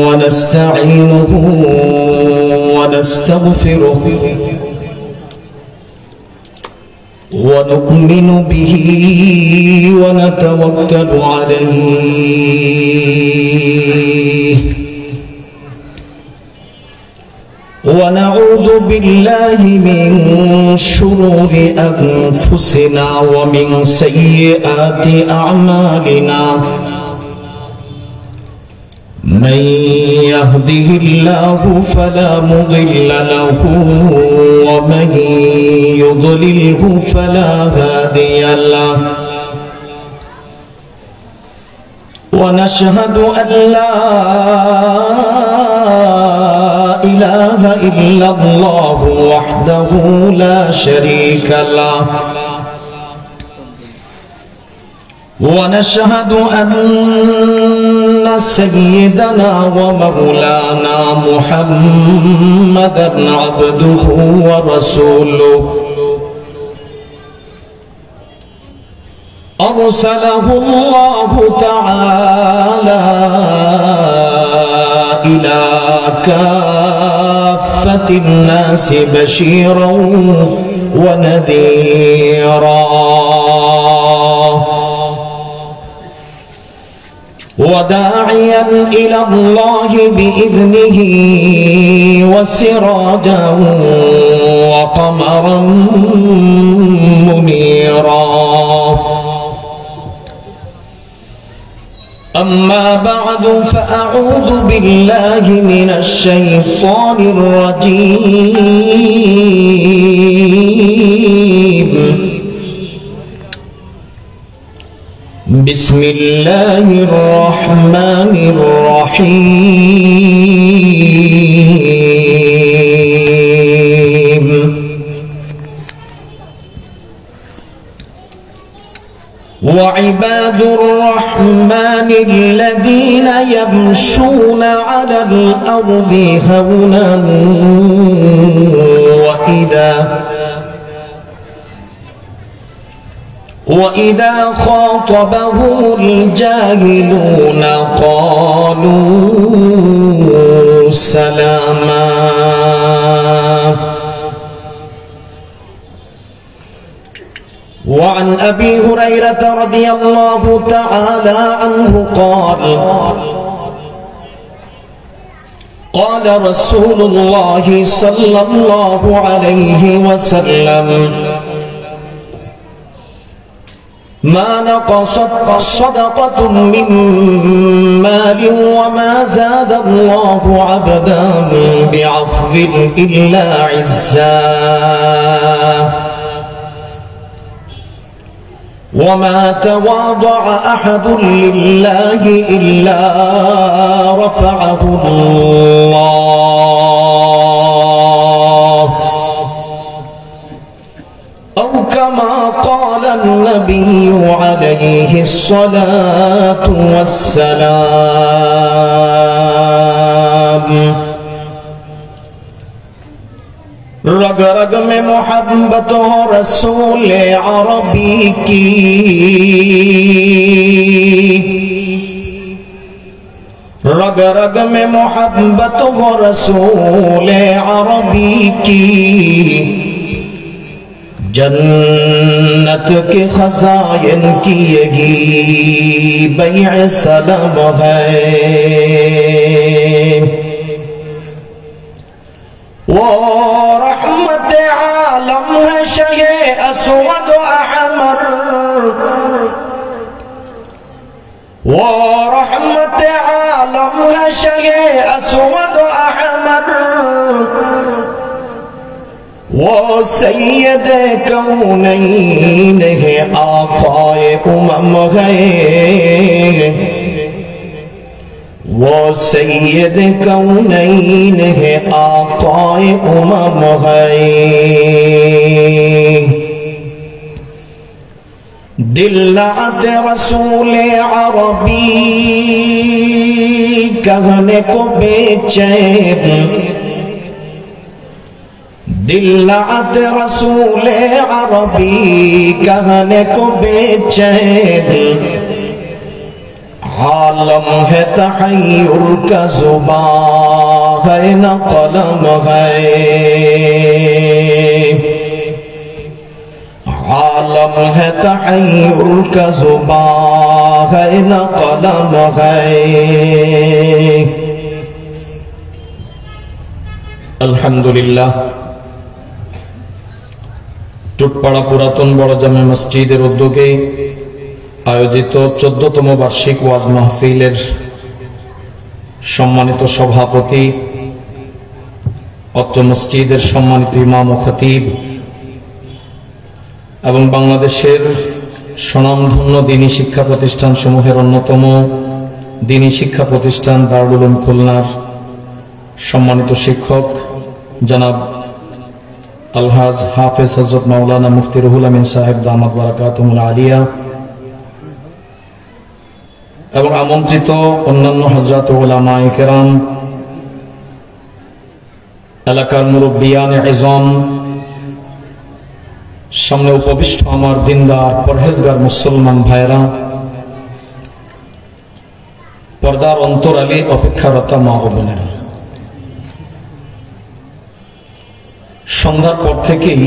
ونستعينه ونستغفره ونؤمن به ونتوكل عليه ونعوذ بالله من شرور أنفسنا ومن سيئات أعمالنا من يهده الله فلا مضل له ومن يضلله فلا هادي له ونشهد أن لا إله إلا الله وحده لا شريك له ونشهد أن سيدنا ومولانا محمدا عبده ورسوله أرسله الله تعالى إلى كافة الناس بشيرا ونذيرا وداعيا إلى الله بإذنه وسراجا وقمرا منيرا أما بعد فأعوذ بالله من الشيطان الرجيم بسم الله الرحمن الرحيم وعباد الرحمن الذين يمشون على الأرض هونا وإذا خاطبهم الجاهلون قالوا سلاما وعن أبي هريرة رضي الله تعالى عنه قال رسول الله صلى الله عليه وسلم ما نقصت صدقة من مال وما زاد الله عبدا بعفو إلا عزا وما تواضع أحد لله إلا رفعه الله أو كما قال النبي عليه الصلاة والسلام रग रग में मोहब्बत हो रसूल अरबी की रग रग में मोहब्बत हो रसूल अरबी की जन्नत के खजाइन की यही बैअ सलाम है वो रहमत आलम है शये अस्वद अहमर वो रहमत आलम है शये अस्वद अहमर वो सैयद कौनैन है आक़ाए उमम है वो सैयद कौनैन है आक़ाए उमम है दिल्लात रसूल अरबी कहने को बेचैन दिल्लात रसूल अरबी कहने को बेचैन आलम है तहय्युर का ज़ुबान है न कलम है, आलम है तहय्युर का ज़ुबान है न कलम है। अल्हम्दुलिल्लाह। টুটপাড়া পুরাতন বড় জামে মসজিদের উদ্যোগে আয়োজিত 14তম বার্ষিক ওয়াজ মাহফিলের সম্মানিত সভাপতি, অত্র মসজিদের সম্মানিত ইমাম ও খতিব এবং বাংলাদেশের স্বনামধন্য দ্বীনি শিক্ষা প্রতিষ্ঠান সমূহের অন্যতম দ্বীনি শিক্ষা প্রতিষ্ঠান দারুল উলুম খুলনার সম্মানিত শিক্ষক জনাব আলহাজ হাফেজ হযরত মাওলানা মুফতি রুহুল আমিন সাহেব দামাত বারাকাতুহুল আলিয়া এবং আমন্ত্রিত অন্যান্য হযরত উলামায়ে কেরাম, এলাকার মুরব্বিয়ান ইজম, সামনে উপবিষ্ট আমার দিনদার পরহেজগার মুসলমান ভাইরা, পর্দার অন্তরালে অপেক্ষারত মা ও বোনেরা, সন্ধ্যার পর থেকেই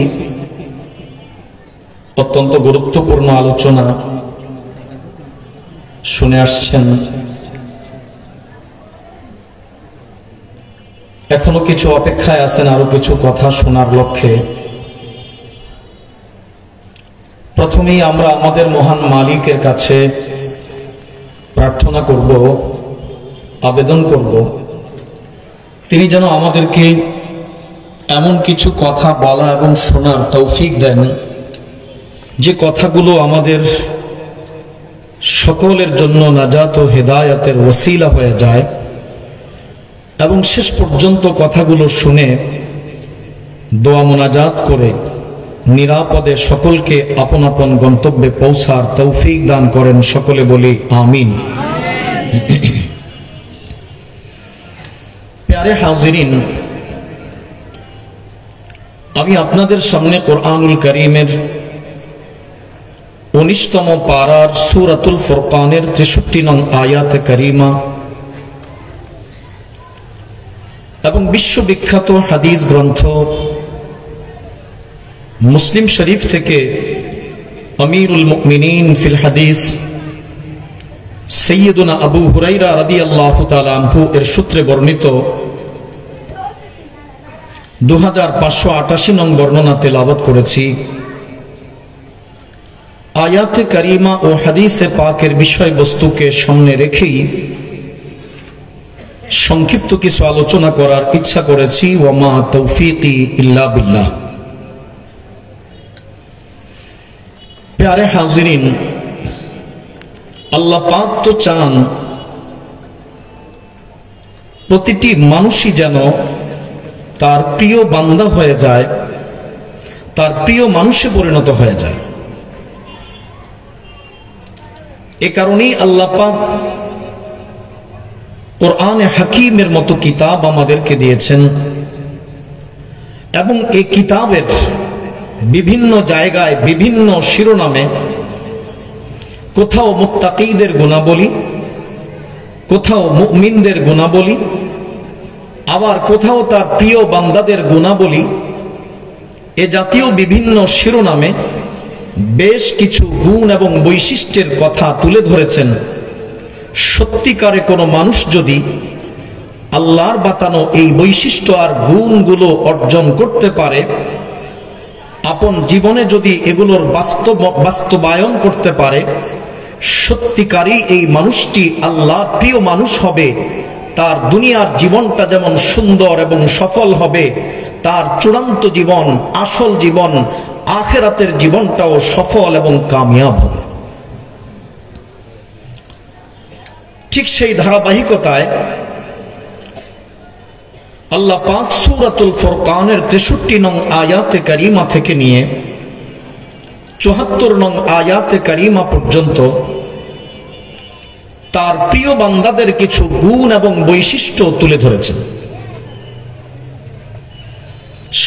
অত্যন্ত গুরুত্বপূর্ণ আলোচনা শুনে আসছেন। এখনো কিছু অপেক্ষায় আছেন আরো কিছু কথা শোনার লক্ষ্যে। প্রথমেই আমরা আমাদের মহান মালিকের কাছে প্রার্থনা করব, আবেদন করব, তিনি যেন আমাদেরকে এমন কিছু কথা বলা এবং শোনার তৌফিক দেন যে কথাগুলো আমাদের সকলের জন্য নাজাত ও হেদায়েতের ওসিলা হয়ে যায় এবং শেষ পর্যন্ত কথাগুলো শুনে দোয়া মোনাজাত করে নিরাপদে সকলকে আপন আপন গন্তব্যে পৌঁছার তৌফিক দান করেন। সকলে বলি আমিন। প্যারে হাজিরিন, আমি আপনাদের সামনে কোরআনুল কারীমের 19তম পারার সূরাতুল ফুরকানের 63 নং আয়াতে কারিমা এবং বিশ্ববিখ্যাত হাদিস গ্রন্থ মুসলিম শরীফ থেকে আমিরুল মুমিনিন ফিল হাদিস সাইয়্যিদুনা আবু হুরায়রা রাদিয়াল্লাহু তাআলা আনহু এর সূত্রে বর্ণিত 2588 নং বর্ণনা তেলাওয়াত করেছি। আয়াতে কারিমা ও হাদিসে পাকের বিষয়বস্তুকে সামনে রেখেই সংক্ষিপ্ত কিছু আলোচনা করার ইচ্ছা করেছি। ওয়া মা তৌফিকি ইল্লা বিল্লাহ। প্যারে হাজিরিন, আল্লাহ পাক তো চান প্রতিটি মানুষই যেন তার প্রিয় বান্দা হয়ে যায়, তার প্রিয় মানুষে পরিণত হয়ে যায়। এ কারণেই আল্লাহ পাক কোরআনে হাকিমের মতো কিতাব আমাদেরকে দিয়েছেন এবং এই কিতাবের বিভিন্ন জায়গায় বিভিন্ন শিরোনামে কোথাও মুত্তাকীদের গুণাবলী, কোথাও মুমিনদের গুণাবলী, আবার কোথাও তার প্রিয় বান্দাদের গুণাবলী, এ জাতীয় বিভিন্ন শিরোনামে বেশ কিছু গুণ এবং বৈশিষ্ট্যের কথা তুলে ধরেছেন। সত্যিকারে কোনো মানুষ যদি আল্লাহর বাতানো এই বৈশিষ্ট্য আর গুণগুলো অর্জন করতে পারে, আপন জীবনে যদি এগুলোর বাস্তবায়ন করতে পারে, সত্যিকারই এই মানুষটি আল্লাহর প্রিয় মানুষ হবে। তার দুনিয়ার জীবনটা যেমন সুন্দর এবং সফল হবে, তার চূড়ান্ত জীবন, আসল জীবন, আখিরাতের জীবনটাও সফল এবং কামিয়াব হবে। ঠিক সেই ধারাবাহিকতায় আল্লাহ পাক সূরাতুল ফুরকানের 63 নং আয়াতে কারিমা থেকে নিয়ে 74 নং আয়াতে কারিমা পর্যন্ত তার প্রিয় বান্দাদের কিছু গুণ এবং বৈশিষ্ট্য তুলে ধরেছেন।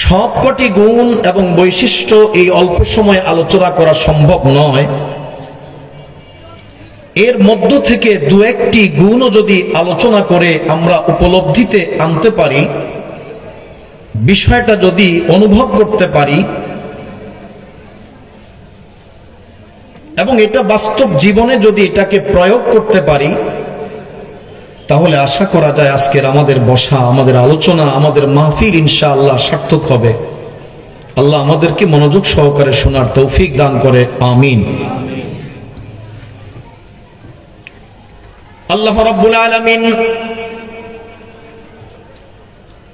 সবকটি গুণ এবং বৈশিষ্ট্য এই অল্প সময়ে আলোচনা করা সম্ভব নয়। এর মধ্য থেকে দু একটি গুণও যদি আলোচনা করে আমরা উপলব্ধিতে আনতে পারি, বিষয়টা যদি অনুভব করতে পারি এবং এটা বাস্তব জীবনে যদি এটাকে প্রয়োগ করতে পারি, তাহলে আশা করা যায় আজকের আমাদের বসা, আমাদের আলোচনা, আমাদের মাহফিল ইনশাআল্লাহ সার্থক হবে। আল্লাহ আমাদেরকে মনোযোগ সহকারে শোনার তৌফিক দান করে, আমিন। আল্লাহ রাব্বুল আলামিন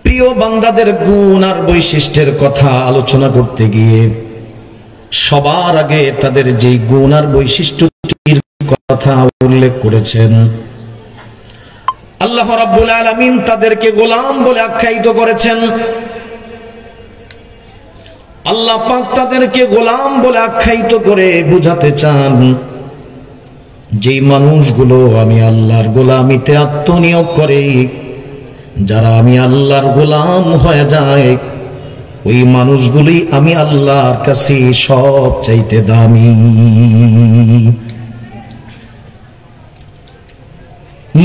প্রিয় বান্দাদের গুণ আর বৈশিষ্ট্যের কথা আলোচনা করতে গিয়ে সবার আগে তাদের যে গুণ আর বৈশিষ্ট্যটির কথা উল্লেখ করেছেন। আল্লাহ রাব্বুল আলামিন তাদেরকে গোলাম বলে আখ্যায়িত করেছেন। আল্লাহ পাক তাদেরকে গোলাম বলে আখ্যায়িত করে বুঝাতে চান, যে মানুষগুলো আমি আল্লাহর গোলামিতে আত্মনিয়োগ করে, যারা আমি আল্লাহর গোলাম হয়ে যায়, ওই মানুষগুলি আমি আল্লাহর কাছে সব চাইতে দামি।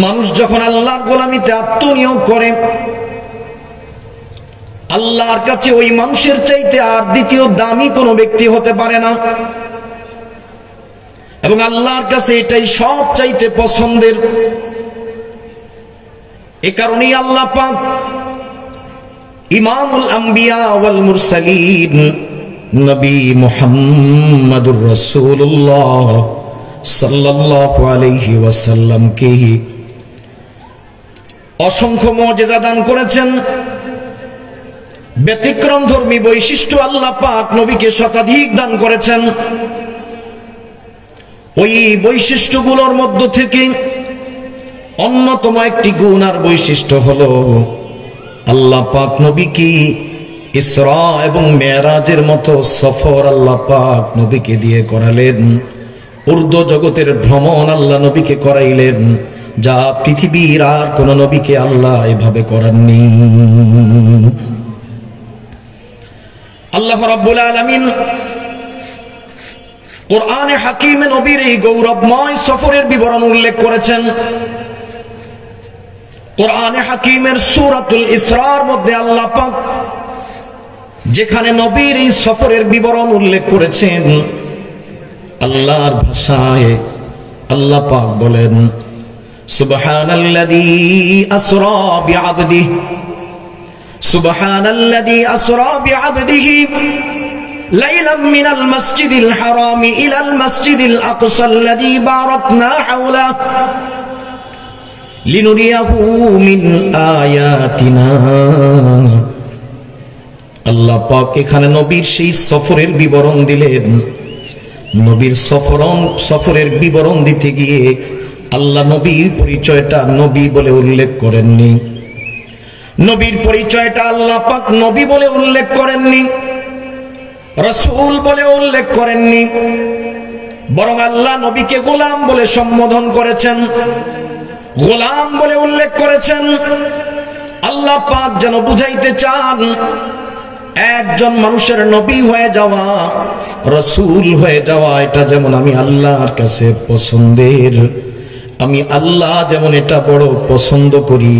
মানুষ যখন আল্লাহর গোলামিতে আত্মনিয়োগ করে, আল্লাহর কাছে ওই মানুষের চাইতে আর দ্বিতীয় দামি কোনো ব্যক্তি হতে পারে না, এবং আল্লাহর কাছে এটাই সব চাইতে পছন্দের। এ কারণেই আল্লাহ পাক ইমামুল আম্বিয়া ওয়াল মুরসালিন নবী মুহাম্মদুর রাসূলুল্লাহ সাল্লাল্লাহু আলাইহি ওয়াসাল্লামকে অসংখ্য মুজিজা দান করেছেন। ব্যতিক্রম ধর্মী বৈশিষ্ট্য আল্লাহ পাক নবীকে শতাধিক দান করেছেন। ওই বৈশিষ্ট্যগুলোর মধ্য থেকে অন্যতম একটি গুণ আর বৈশিষ্ট্য হলো আল্লাহ পাক নবীকে ইসরা এবং মেরাজের মতো সফর আল্লাহ পাক নবীকে দিয়ে করালেন। উর্দু জগতের ভ্রমণ আল্লাহ নবীকে করাইলেন, যা পৃথিবীর আর কোন নবীকে আল্লাহ এভাবে করাননি। আল্লাহ রাব্বুল আলামিন কোরআনে হাকিমে নবীর এই গৌরবময় সফরের বিবরণ উল্লেখ করেছেন। কোরআনে হাকিমের সূরাতুল ইসরার মধ্যে আল্লাহ পাক যেখানে নবীর এই সফরের বিবরণ উল্লেখ করেছেন, আল্লাহর ভাষায় আল্লাহ পাক বলেন, সুবহানাল্লাযী আসরা বিআবদিহি সুবহানাল্লাযী আসরা বিআবদিহি লাইলাম মিনাল মাসজিদিল হারামি ইলাল মাসজিদিল আকসাল্লাযী বারাকনা হাওলা লিনুরিয়াহু মিন আয়াতিনা। আল্লাহ পাক এখানে নবীর সেই সফরের বিবরণ দিলেন। নবীর সফরের বিবরণ দিতে গিয়ে আল্লাহ নবীর পরিচয়টা নবী বলে উল্লেখ করেননি। নবীর পরিচয়টা আল্লাহ পাক নবী বলে উল্লেখ করেননি, রাসূল বলে উল্লেখ করেননি, বরং আল্লাহ নবীকে গোলাম বলে সম্বোধন করেছেন, গোলাম বলে উল্লেখ করেছেন। আল্লাহ পাক যেন বুঝাইতে চান, একজন মানুষের নবী হয়ে যাওয়া, রাসূল হয়ে যাওয়া, এটা যেমন আমি আল্লাহর কাছে পছন্দের, আমি আল্লাহ যেমন এটা বড় পছন্দ করি।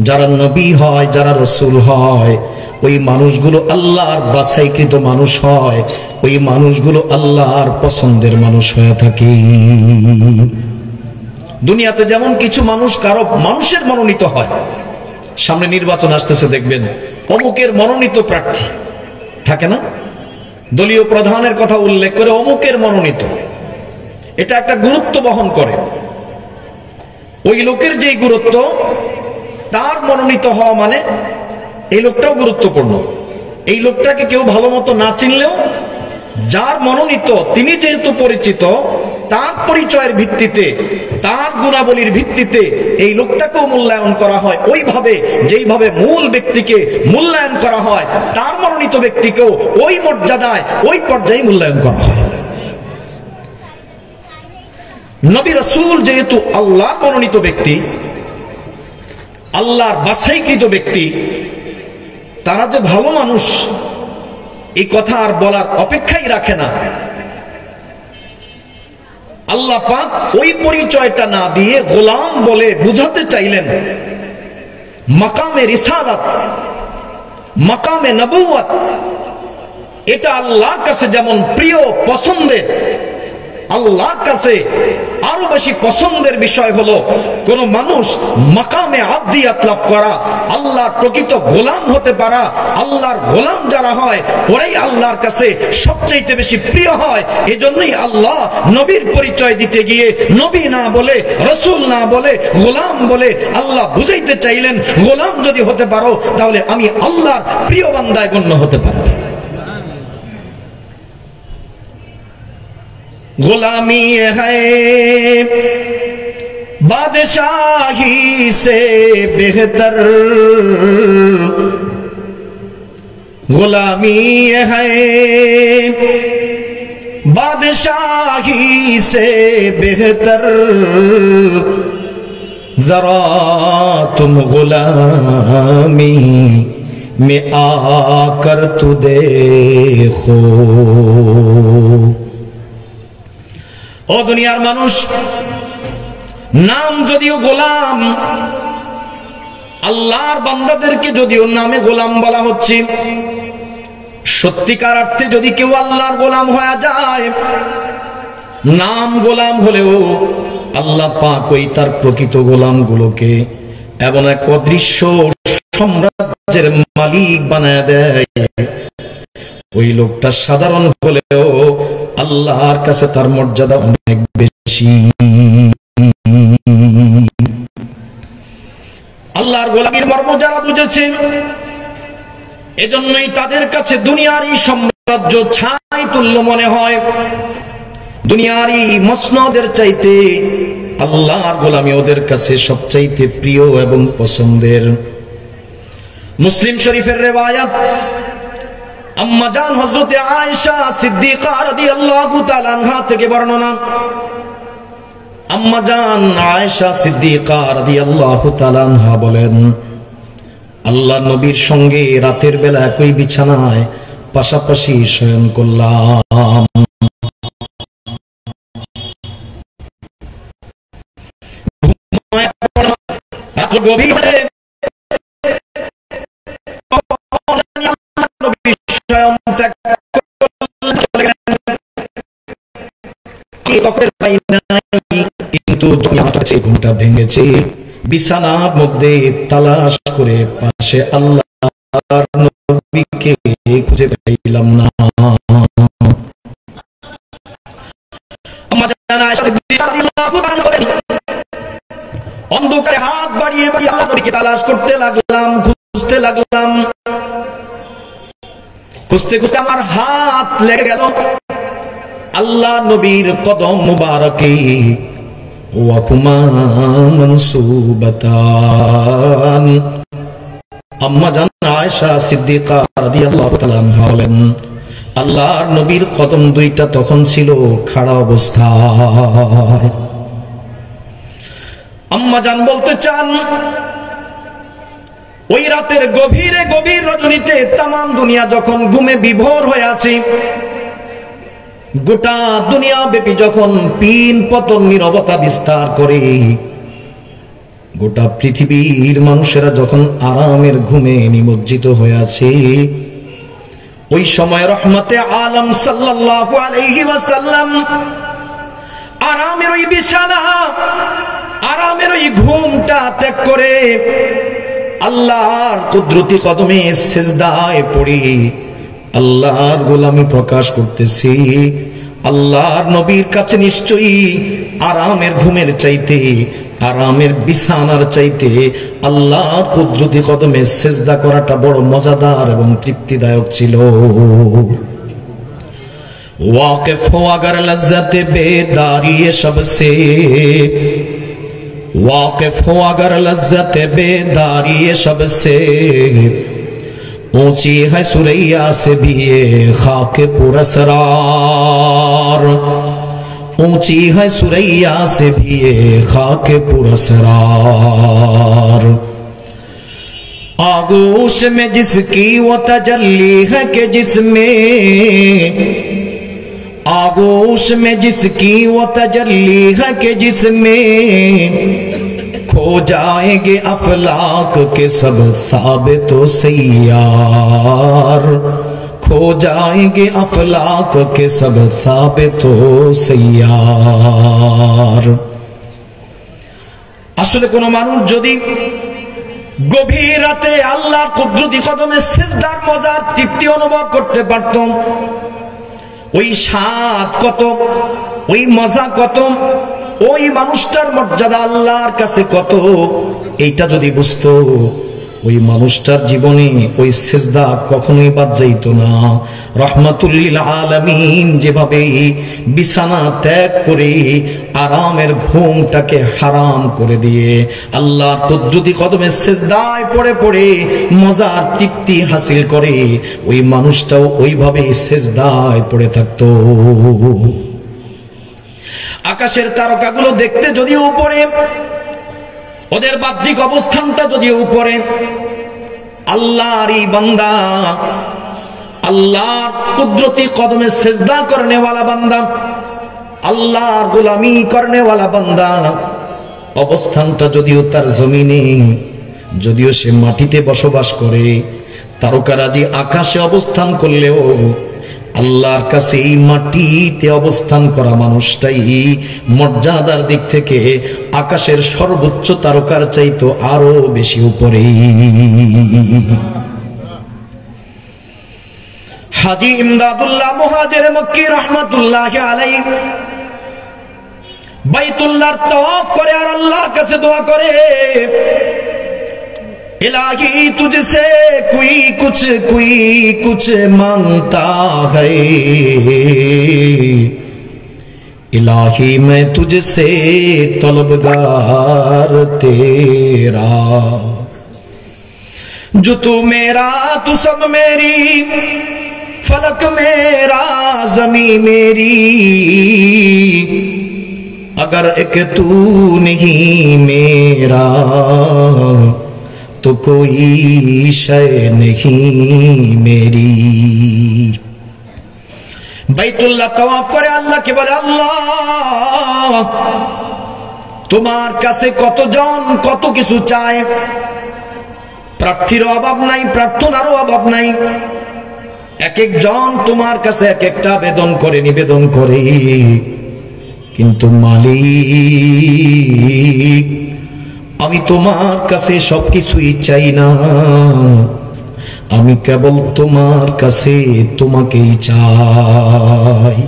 যারা নবী হয়, যারা রাসূল হয়, ওই মানুষগুলো আল্লাহর বাছাইকৃত মানুষ হয়, ওই মানুষগুলো আল্লাহর পছন্দের মানুষ হয়ে থাকে। দুনিয়াতে যেমন কিছু মানুষ কারো মানুষের মনোনীত হয়, সামনে নির্বাচন আসতেছে, দেখবেন অমুকের মনোনীত প্রার্থী থাকে না, দলীয় প্রধানের কথা উল্লেখ করে অমুকের মনোনীত, এটা একটা গুরুত্ব বহন করে। ওই লোকের যে গুরুত্ব, তার মনোনীত হওয়া মানে এই লোকটাও গুরুত্বপূর্ণ। এই লোকটাকে কেউ ভালো মতো না চিনলেও যার মনোনীত, তিনি যেহেতু পরিচিত, তার পরিচয়ের ভিত্তিতে, তার গুণাবলীর ভিত্তিতে এই লোকটাকেও মূল্যায়ন করা হয় ওইভাবে যেইভাবে মূল ব্যক্তিকে মূল্যায়ন করা হয়, তার মনোনীত ব্যক্তিকেও ওই মর্যাদায়, ওই পর্যায়ে মূল্যায়ন করা হয়। নবী রাসূল যেহেতু আল্লাহর মনোনীত ব্যক্তি, আল্লাহর বাছাইকৃত ব্যক্তি, তারা যে ভালো মানুষ এই কথা আর বলার অপেক্ষাই রাখে না। আল্লাহ পাক ওই পরিচয়টা না দিয়ে গোলাম বলে বুঝাতে চাইলেন। মাকামে রিসালাত, মাকামে নবুয়ত, এটা আল্লাহর কাছে যেমন প্রিয় পছন্দের, আল্লাহর কাছে আরো বেশি পছন্দের বিষয় হলো কোন মানুষ মাকামে আবদিয়াত লাভ করা, আল্লাহর প্রকৃত গোলাম হতে পারা। আল্লাহর গোলাম যারা হয় ওরাই আল্লাহর কাছে সবচেয়ে বেশি প্রিয় হয়। এজন্যই আল্লাহ নবীর পরিচয় দিতে গিয়ে নবী না বলে, রাসূল না বলে, গোলাম বলে আল্লাহ বুঝাইতে চাইলেন, গোলাম যদি হতে পারো তাহলে আমি আল্লাহর প্রিয় বান্দায় গণ্য হতে পারবো। गुलामी है बादशाही से बेहतर, गुलामी है बादशाही से बेहतर, जरा तुम गुलामी में आकर तू देखो। ও দুনিয়ার মানুষ, নাম যদিও গোলাম, আল্লাহর বান্দাদেরকে যদিও নামে গোলাম বলা হচ্ছে, সত্যিকার অর্থে যদি কেউ আল্লাহর গোলাম হয়ে যায়, নাম গোলাম হলেও আল্লাহ পাক ওই তার প্রকৃত গোলামগুলোকে এমন এক অদৃশ্য সাম্রাজ্যের মালিক বানায় দেয়। ওই লোকটা সাধারণ হলেও আল্লাহর কাছে তার মর্যাদা অনেক বেশি। আল্লাহর গোলামীর মর্ম যারা বুঝেছে, এজন্যই তাদের কাছে দুনিয়ার এই সাম্রাজ্য ছাই তুল্য মনে হয়। দুনিয়ার এই মসনদের চাইতে আল্লাহর গোলামী ওদের কাছে সবচাইতে প্রিয় এবং পছন্দের। মুসলিম শরীফের রিওয়ায়াত, আম্মা জান হযরতে আয়েশা সিদ্দিকা রাদিয়াল্লাহু তাআলা আনহা থেকে বর্ণনা। আম্মা জান আয়েশা সিদ্দিকা রাদিয়াল্লাহু তাআলা আনহা বলেন, আল্লাহ নবীর সঙ্গে রাতের বেলা একই বিছানায় পাশাপাশি শয়ন করলাম। গভীরে কিন্তু ঘুমটা ভেঙেছে, বিছানার মধ্যে তালাশ করে পাশে আল্লাহর নবীকে খুঁজে পাইলাম না। অন্ধকারে হাত বাড়িয়ে বাড়িয়ে আল্লাহর নবীকে তালাশ করতে লাগলাম, খুঁজতে লাগলাম। খুঁজতে খুঁজতে আমার হাত লেগে গেল আল্লাহ নবীর কদম মুবারকে, ওয়াকুমা মানসুবাতান। আম্মা জান আয়েশা সিদ্দিকা রাদিয়াল্লাহু তাআলা আনহা বলেন, আল্লাহর নবীর কদম দুইটা তখন ছিল খাড়া অবস্থায়। আম্মা জান বলতে চান, ওই রাতের গভীরে গভীর রজনীতে তামাম দুনিয়া যখন ঘুমে বিভোর হয়ে আছে, গোটা দুনিয়া ব্যাপী যখন পিন পতন নীরবতা বিস্তার করে, গোটা পৃথিবীর মানুষেরা যখন আরামের ঘুমে নিমজ্জিত হয়ে আছে, ওই সময় রহমতে আলম সাল্লাল্লাহু আলাইহি ওয়াসাল্লাম আরামের ওই বিছানা, আরামের ওই ঘুমটা ত্যাগ করে আল্লাহর কুদরতি কদমে সিজদায় পড়ে আল্লাহর গোলামি প্রকাশ করতেছি। আল্লাহর নবীর কাছে নিশ্চয়ই আরামের ঘুমের চাইতে, আরামের বিছানার চাইতে আল্লাহর কুদরতি কদমে সিজদা করাটা বড় মজাদার এবং তৃপ্তিদায়ক ছিল। वाकिफ हो अगर लज्जत बेदारी सबसे, वाकिफ हो अगर लज्जत बेदारी सबसे, ऊंची है सुरैया से भी ये खाक पुरस्रार, ऊंची है सुरैया से भी ये खाक पुरस्रार। आगोश में जिसकी वो तजल्ली है कि जिसमें आगोश में जिसकी वो तजल्ली है कि जिसमें खो जाएंगे अफलाक के सब साबित सैयार, खो जाएंगे अफलाक के सब साबित सैयार। আসলে কোন মানুষ যদি গভীর রাতে আল্লাহর কুদরতি কদমে সিজদার মজার তৃপ্তি অনুভব করতে পারত, ওই স্বাদ কত, ওই মজা কত, ওই মানুষটার মর্যাদা আল্লাহর কাছে কত, এইটা যদি বুঝতো, ওই মানুষটার জীবনে ওই সিজদা কখনোই বাদ যাইত না। রহমাতুল লিল আলামিন যেভাবে বিছানা ত্যাগ করে আরামের ঘুমটাকে হারাম করে দিয়ে আল্লাহর কুদরতি কদমে সিজদায় পড়ে পড়ে মজার তৃপ্তি হাসিল করে, ওই মানুষটাও ওইভাবে সিজদায় পড়ে থাকতো। আকাশের তারকাগুলো দেখতে যদিও উপরে, ওদের বাহ্যিক অবস্থানটা যদিও উপরে, আল্লাহরই বান্দা, আল্লাহর কুদরতি কদমে সিজদা করনে वाला বান্দা, আল্লাহর গোলামি করনে वाला বান্দা, অবস্থানটা যদিও তার জমিনে, যদিও সে মাটিতে বসবাস করে, তারকারাজি আকাশে অবস্থান করলেও আল্লাহর কাছে এই মাটিতে অবস্থান করা মানুষটাই মর্যাদার দিক থেকে আকাশের সর্বোচ্চ তারকার চাইতো আরো বেশি উপরে। হাজী ইমদাদুল্লাহ মুহাজির মক্কি রহমাতুল্লাহি আলাইহি বাইতুল্লাহর তাওয়াফ করে আর আল্লাহর কাছে দোয়া করে, इलाही तुझसे कोई कुछ मांगता है, इलाही मैं तुझसे तलबगार तेरा, जो तू मेरा तू सब मेरी, फलक मेरा जमी मेरी, अगर एक तू नहीं मेरा तो कोई शय नहीं मेरी। বাইতুল্লাহ তাওয়াফ করে আল্লাহকে বলে, আল্লাহ তোমার কাছে কতজন কত কিছু চায়, প্রার্থীর অভাব নাই, প্রার্থনারও অভাব নাই, এক একজন তোমার কাছে এক একটা নিবেদন করে, কিন্তু মালিক আমি তোমার কাছে সবকিছুই চাই না, আমি কেবল তোমার কাছে তোমাকেই চাই।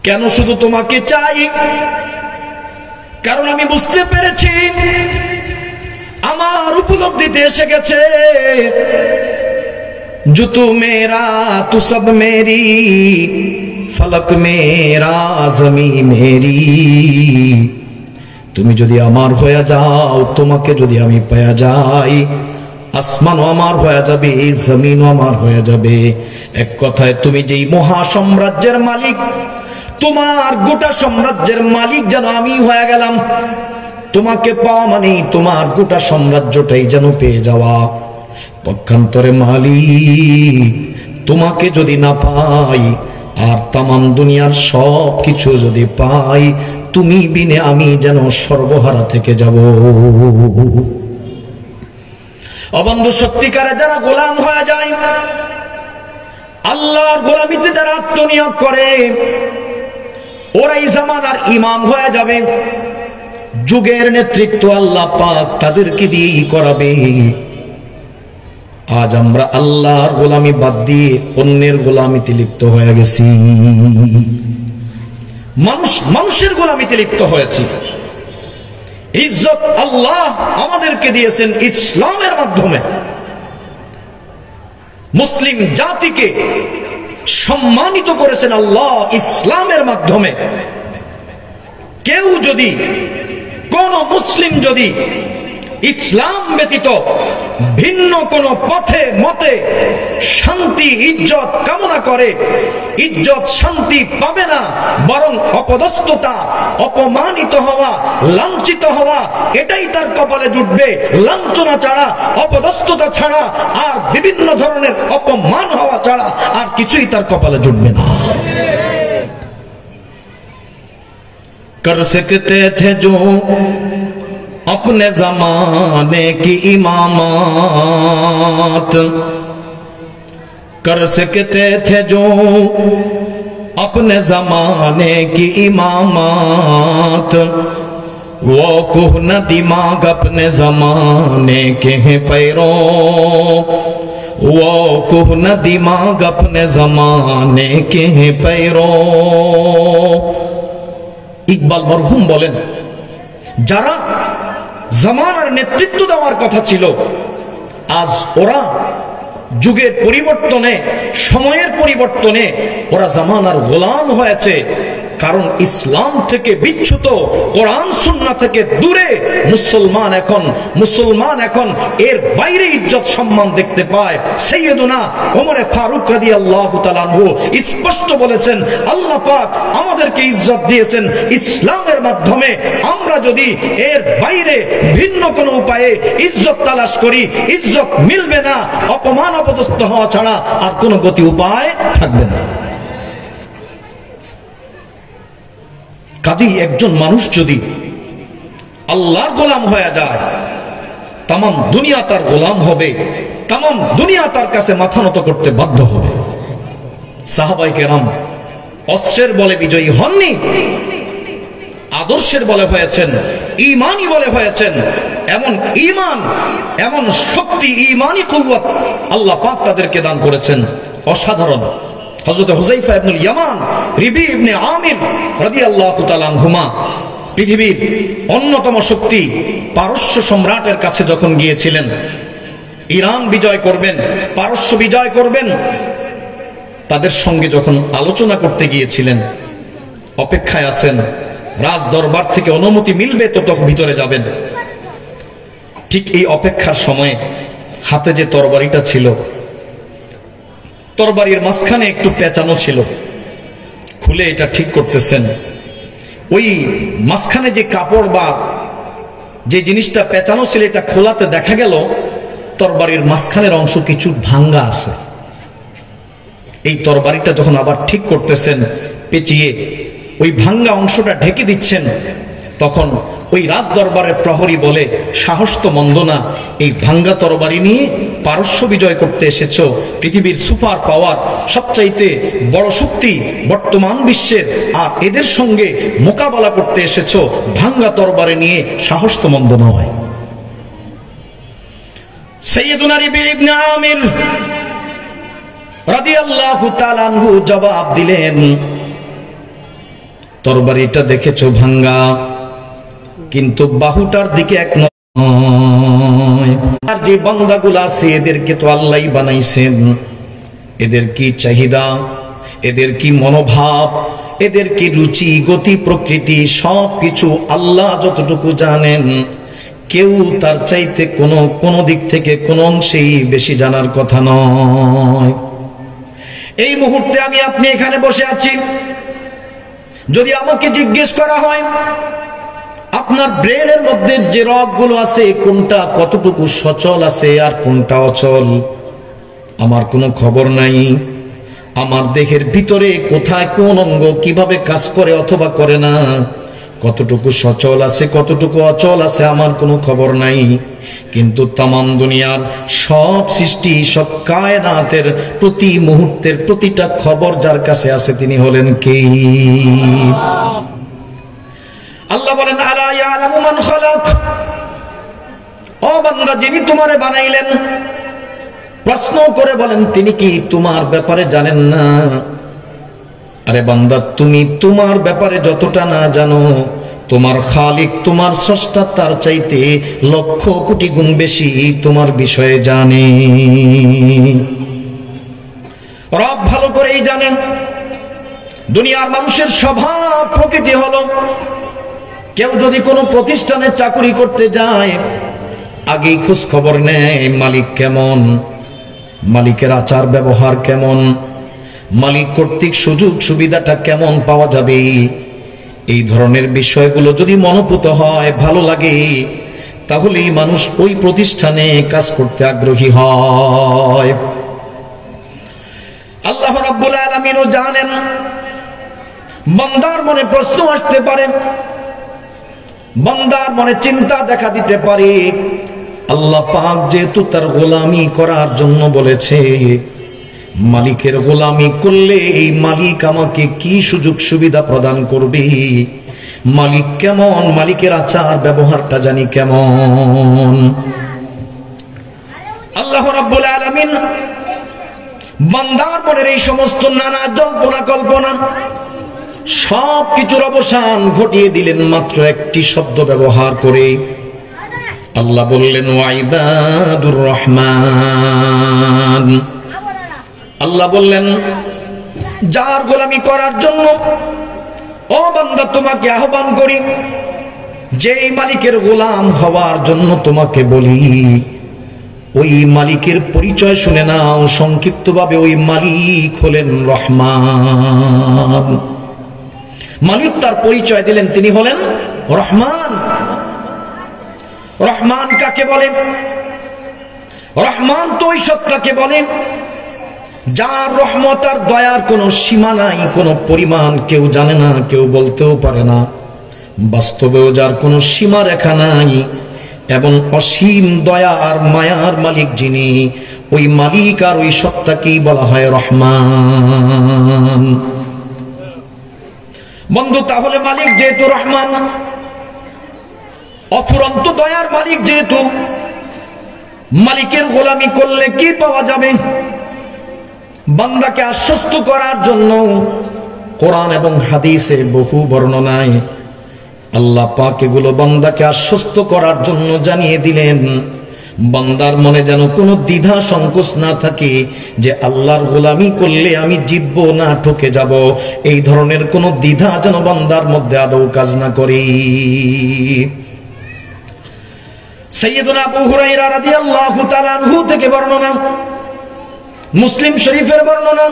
কেন শুধু তোমাকে চাই? কারণ আমি বুঝতে পেরেছি, আমার উপলব্ধিতে এসে গেছে, जो तू मेरा तू सब मेरी, फलक मेरा जमी मेरी, তুমি যদি আমার হয়ে যাও, তোমাকে যদি আমি পেয়ে যাই, আসমানও আমার হয়ে যাবে, জমিনও আমার হয়ে যাবে। এক কথায় তুমি যেই মহা সাম্রাজ্যের মালিক, তোমার গোটা সাম্রাজ্যের মালিক যেন আমি হয়ে গেলাম। তোমাকে পাওয়া মানে তোমার গোটা সাম্রাজ্যটাই যেন পেয়ে যাওয়া। পক্ষান্তরে মালিক তোমাকে যদি না পাই, আর তামাম দুনিয়ার সব কিছু যদি পাই, তুমি বিনে আমি যেন সর্বহারা থেকে যাব। অবন্ধু, সত্যিকারে যারা গোলাম হয়ে যায়, আল্লাহর গোলামিতে যারা আত্মনিয়োগ করে, ওরাই জামানার ইমাম হয়ে যাবে। যুগের নেতৃত্ব আল্লাহ পাক তাদেরকে দিয়েই করাবে। আজ আমরা আল্লাহর গোলামি বাদ দিয়ে অন্যের গোলামিতে লিপ্ত হয়ে গেছি, মানুষের গোলামিতে লিপ্ত হয়েছি। ইজ্জত আল্লাহ আমাদেরকে দিয়েছেন ইসলামের মাধ্যমে। মুসলিম জাতিকে সম্মানিত করেছেন আল্লাহ ইসলামের মাধ্যমে। কেউ যদি, কোন মুসলিম যদি ইসলাম ব্যতীত ভিন্ন কোন পথে মতে শান্তি ইজ্জত কামনা করে, ইজ্জত শান্তি পাবে না, বরং অপদস্থতা, অপমানিত হওয়া, লাঞ্ছিত হওয়া, এটাই তার কপালে জুটবে। লাঞ্ছনা ছাড়া, অপদস্থতা ছাড়া, আর বিভিন্ন ধরনের অপমান হওয়া ছাড়া আর কিছুই তার কপালে জুটবে না। कर सकते थे जो अपने जमाने की इमामत, कर सकते थे जो अपने जमाने की इमामत, वो कुहन दिमाग अपने जमाने के हैं पैरों, वो कुहन दिमाग अपने जमाने के हैं पैरों। ইকবাল মরহুম বলেন, যারা জামানার নেতৃত্ব দেওয়ার কথা ছিল, আজ ওরা যুগের পরিবর্তনে, সময়ের পরিবর্তনে ওরা জামানার গোলাম হয়েছে। কারণ ইসলাম থেকে বিচ্যুত, কোরআন সুন্নাহ থেকে দূরে মুসলমান এখন এর বাইরে ইজ্জত সম্মান দেখতে পায়। সাইয়েদুনা ওমর ফারুক রাদিয়াল্লাহু তাআলা আনহু স্পষ্ট বলেছেন, আল্লাহ পাক আমাদেরকে ইজ্জত দিয়েছেন ইসলামের মাধ্যমে। আমরা যদি এর বাইরে ভিন্ন কোনো উপায়ে ইজ্জত তালাশ করি, ইজ্জত মিলবে না, অপমান অপদস্থ হওয়া ছাড়া আর কোনো গতি উপায় থাকবে না। কাজেই একজন মানুষ যদি আল্লাহর গোলাম হয়ে যায়, তাম দুনিয়া তার গোলাম হবে, তাম দুনিয়া তার কাছে মাথা নত করতে বাধ্য হবে। সাহাবায়ে কেরাম অস্ত্রের বলে বিজয়ী হননি, আদর্শের বলে হয়েছেন, ঈমানি বলে হয়েছেন। এমন ঈমান, এমন শক্তি, ঈমানি কুওয়াত আল্লাহ পাক তাদেরকে দান করেছেন, অসাধারণ। হযরত হুযায়ফা ইবনুল ইয়ামান, রিবি ইবনে আমির রাদিয়াল্লাহু তাআলা আনহুমা পৃথিবীর অন্যতম শক্তি পারস্য সম্রাটের কাছে যখন গিয়েছিলেন, ইরান বিজয় করবেন, পারস্য বিজয় করবেন, তাদের সঙ্গে যখন আলোচনা করতে গিয়েছিলেন, অপেক্ষায় আছেন, রাজ দরবার থেকে অনুমতি মিলবে তো তখন ভিতরে যাবেন। ঠিক এই অপেক্ষার সময়ে হাতে যে তরবারিটা ছিল, তরবারির মাঝখানে একটু পেঁচানো ছিল, খুলে এটা ঠিক করতেছেন। ওই মাঝখানে যে কাপড় বা যে জিনিসটা পেঁচানো ছিল, এটা খোলাতে দেখা গেল তরবারির মাঝখানের অংশ কিছু ভাঙ্গা আছে। এই তরবারিটা যখন আবার ঠিক করতেছেন, পেঁচিয়ে ওই ভাঙ্গা অংশটা ঢেকে দিচ্ছেন, তখন ওই রাজ দরবারের প্রহরী বলে, সাহস তো মন্দ না, এই ভাঙ্গা তরবারি নিয়ে পারস্য বিজয় করতে এসেছো, পৃথিবীর সুপার পাওয়ার, সবচাইতে বড় শক্তি বর্তমান বিশ্বের, আর এদের সঙ্গে মোকাবেলা করতে এসেছো ভাঙ্গা তরবারি নিয়ে, সাহস তো মন্দ নয়। সাইয়েদুনা রিবি ইবনে আমির রাদিয়াল্লাহু তাআলা আনহু জবাব দিলেন, তরবারিটা দেখেছো ভাঙ্গা, কিন্তু বাহুটার দিকে এক নয়। আর যে বান্দাগুলো আছে এদেরকে তো আল্লাহই বানাইছেন, এদের কি চাহিদা, এদের কি মনোভাব, এদের কি রুচি, গতি, প্রকৃতি, সবকিছু আল্লাহ যতটুকু জানেন, কেউ তার চাইতে কোনো দিক থেকে কোনো অংশেই বেশি জানার কথা নয়। এই মুহূর্তে আমি আপনি এখানে বসে আছি, যদি আমাকে জিজ্ঞেস করা হয় আপনার ব্রেনের মধ্যে যে রগগুলো আছে কোনটা কতটুকু সচল আছে আর কোনটা অচল, আমার কোনো খবর নাই। আমার দেহের ভিতরে কোথায় কোন অঙ্গ কিভাবে কাজ করে অথবা করে না, কতটুকু সচল আছে কতটুকু অচল আছে, আমার কোনো খবর নাই। কিন্তু তামাম দুনিয়ার সব সৃষ্টি, সব কায়নাতের প্রতি মুহূর্তের প্রতিটা খবর যার কাছে আছে তিনি হলেন কে? আল্লাহ বলেন, আলা ইয়ালামু মান খালাক। ও বান্দা, যিনি তোমারে বানাইলেন, প্রশ্ন করে বলেন তিনি কি তোমার ব্যাপারে জানেন না? আরে বান্দা, তুমি তোমার ব্যাপারে যতটা না জানো, তোমার খালিক, তোমার স্রষ্টা তার চাইতে লক্ষ কোটি গুণ বেশি তোমার বিষয়ে জানে। রব ভালো করেই জানেন। দুনিয়ার মানুষের স্বভাব প্রকৃতি হলো, কেউ যদি কোনো প্রতিষ্ঠানে চাকরি করতে যায়, আগেই খোঁজ খবর নেয় মালিক কেমন, মালিকের আচার ব্যবহার কেমন, মালিক কর্তৃক সুযোগ সুবিধাটা কেমন পাওয়া যাবে। এই ধরনের বিষয়গুলো যদি মনোপুত হয়, ভালো লাগে, তাহলেই মানুষ ওই প্রতিষ্ঠানে কাজ করতে আগ্রহী হয়। আল্লাহ রাব্বুল আলামিনও জানেন বান্দার মনে প্রশ্ন আসতে পারে, বান্দার মনে চিন্তা দেখা দিতে পারে। আল্লাহ পাক যেহেতু তার গোলামি করার জন্য বলেছে, মালিকের গোলামি করলে এই মালিক আমাকে কি সুযোগ সুবিধা প্রদান করবে, মালিক কেমন, মালিকের আচার ব্যবহারটা জানি কেমন। আল্লাহ রাব্বুল আলামিন বান্দার মনের এই সমস্ত নানা জল্পনা কল্পনা সবকিছুর অবসান ঘটিয়ে দিলেন মাত্র একটি শব্দ ব্যবহার করে। আল্লাহ বললেন ওয়াইবাদুর রহমান। আল্লাহ বললেন যার গোলামি করার জন্য ও বান্দা তোমাকে আহ্বান করি, যেই মালিকের গোলাম হওয়ার জন্য তোমাকে বলি, ওই মালিকের পরিচয় শুনে নাও সংক্ষিপ্তভাবে। ওই মালিক হলেন রহমান। মালিক তার পরিচয় দিলেন, তিনি হলেন রহমান। রহমান কাকে বলে? রহমান তো ওই সত্তাকে বলে যার রহমত আর দয়ার কোনো সীমা নাই, কোনো পরিমাণ কেউ জানে না, কেউ বলতেও পারে না। বাস্তবেও যার কোনো সীমা রেখা নাই এবং অসীম দয়া আর মায়ার মালিক যিনি, ওই মালিক আর ওই সত্তাকেই বলা হয় রহমান। বন্ধু, তাহলে মালিক যেহেতু রহমান, অফুরন্ত দয়ার মালিক যেহেতু, মালিকের গোলামি করলে কি পাওয়া যাবে? বান্দাকে আশ্বস্ত করার জন্য কোরআন এবং হাদিসে বহু বর্ণনায় আল্লাহ পাক এগুলো বান্দাকে আশ্বস্ত করার জন্য জানিয়ে দিলেন। বান্দার মনে যেন কোনো দ্বিধা সংকোচ না থাকে যে আল্লাহর গোলামি করলে আমি জিতবো না ঠকে যাব, এই ধরনের কোনো দ্বিধা যেন বান্দার মধ্যে আদৌ কাজ না করে। সাইয়্যিদুনা আবু হুরায়রা রাদিয়াল্লাহু তাআলা আনহু থেকে বর্ণনা, মুসলিম শরীফের বর্ণনা,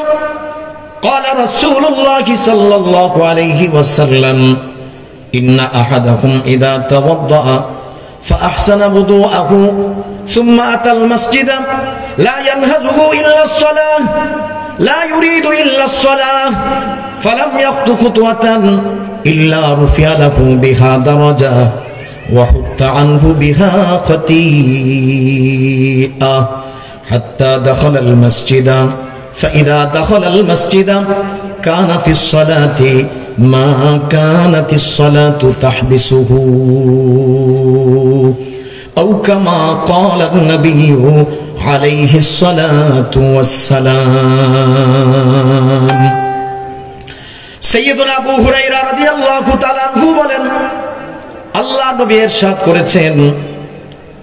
قال رسول الله صلى الله عليه وسلم إن أحدكم إذا توضأ فأحسن وضوءه ثم أتى المسجد لا ينهزه إلا الصلاة لا يريد إلا الصلاة فلم يخط خطوة إلا رفع له بها درجة وحط عنه بها خطيئة حتى دخل المسجد فإذا دخل المسجد كان في الصلاة ما كانت الصلاة تحبسه أو كما قال النبي عليه الصلاة والسلام। سيدنا أبو هريرة رضي الله تعالى عنه বলেন, আল্লাহ নবী ইরশাদ করেছেন,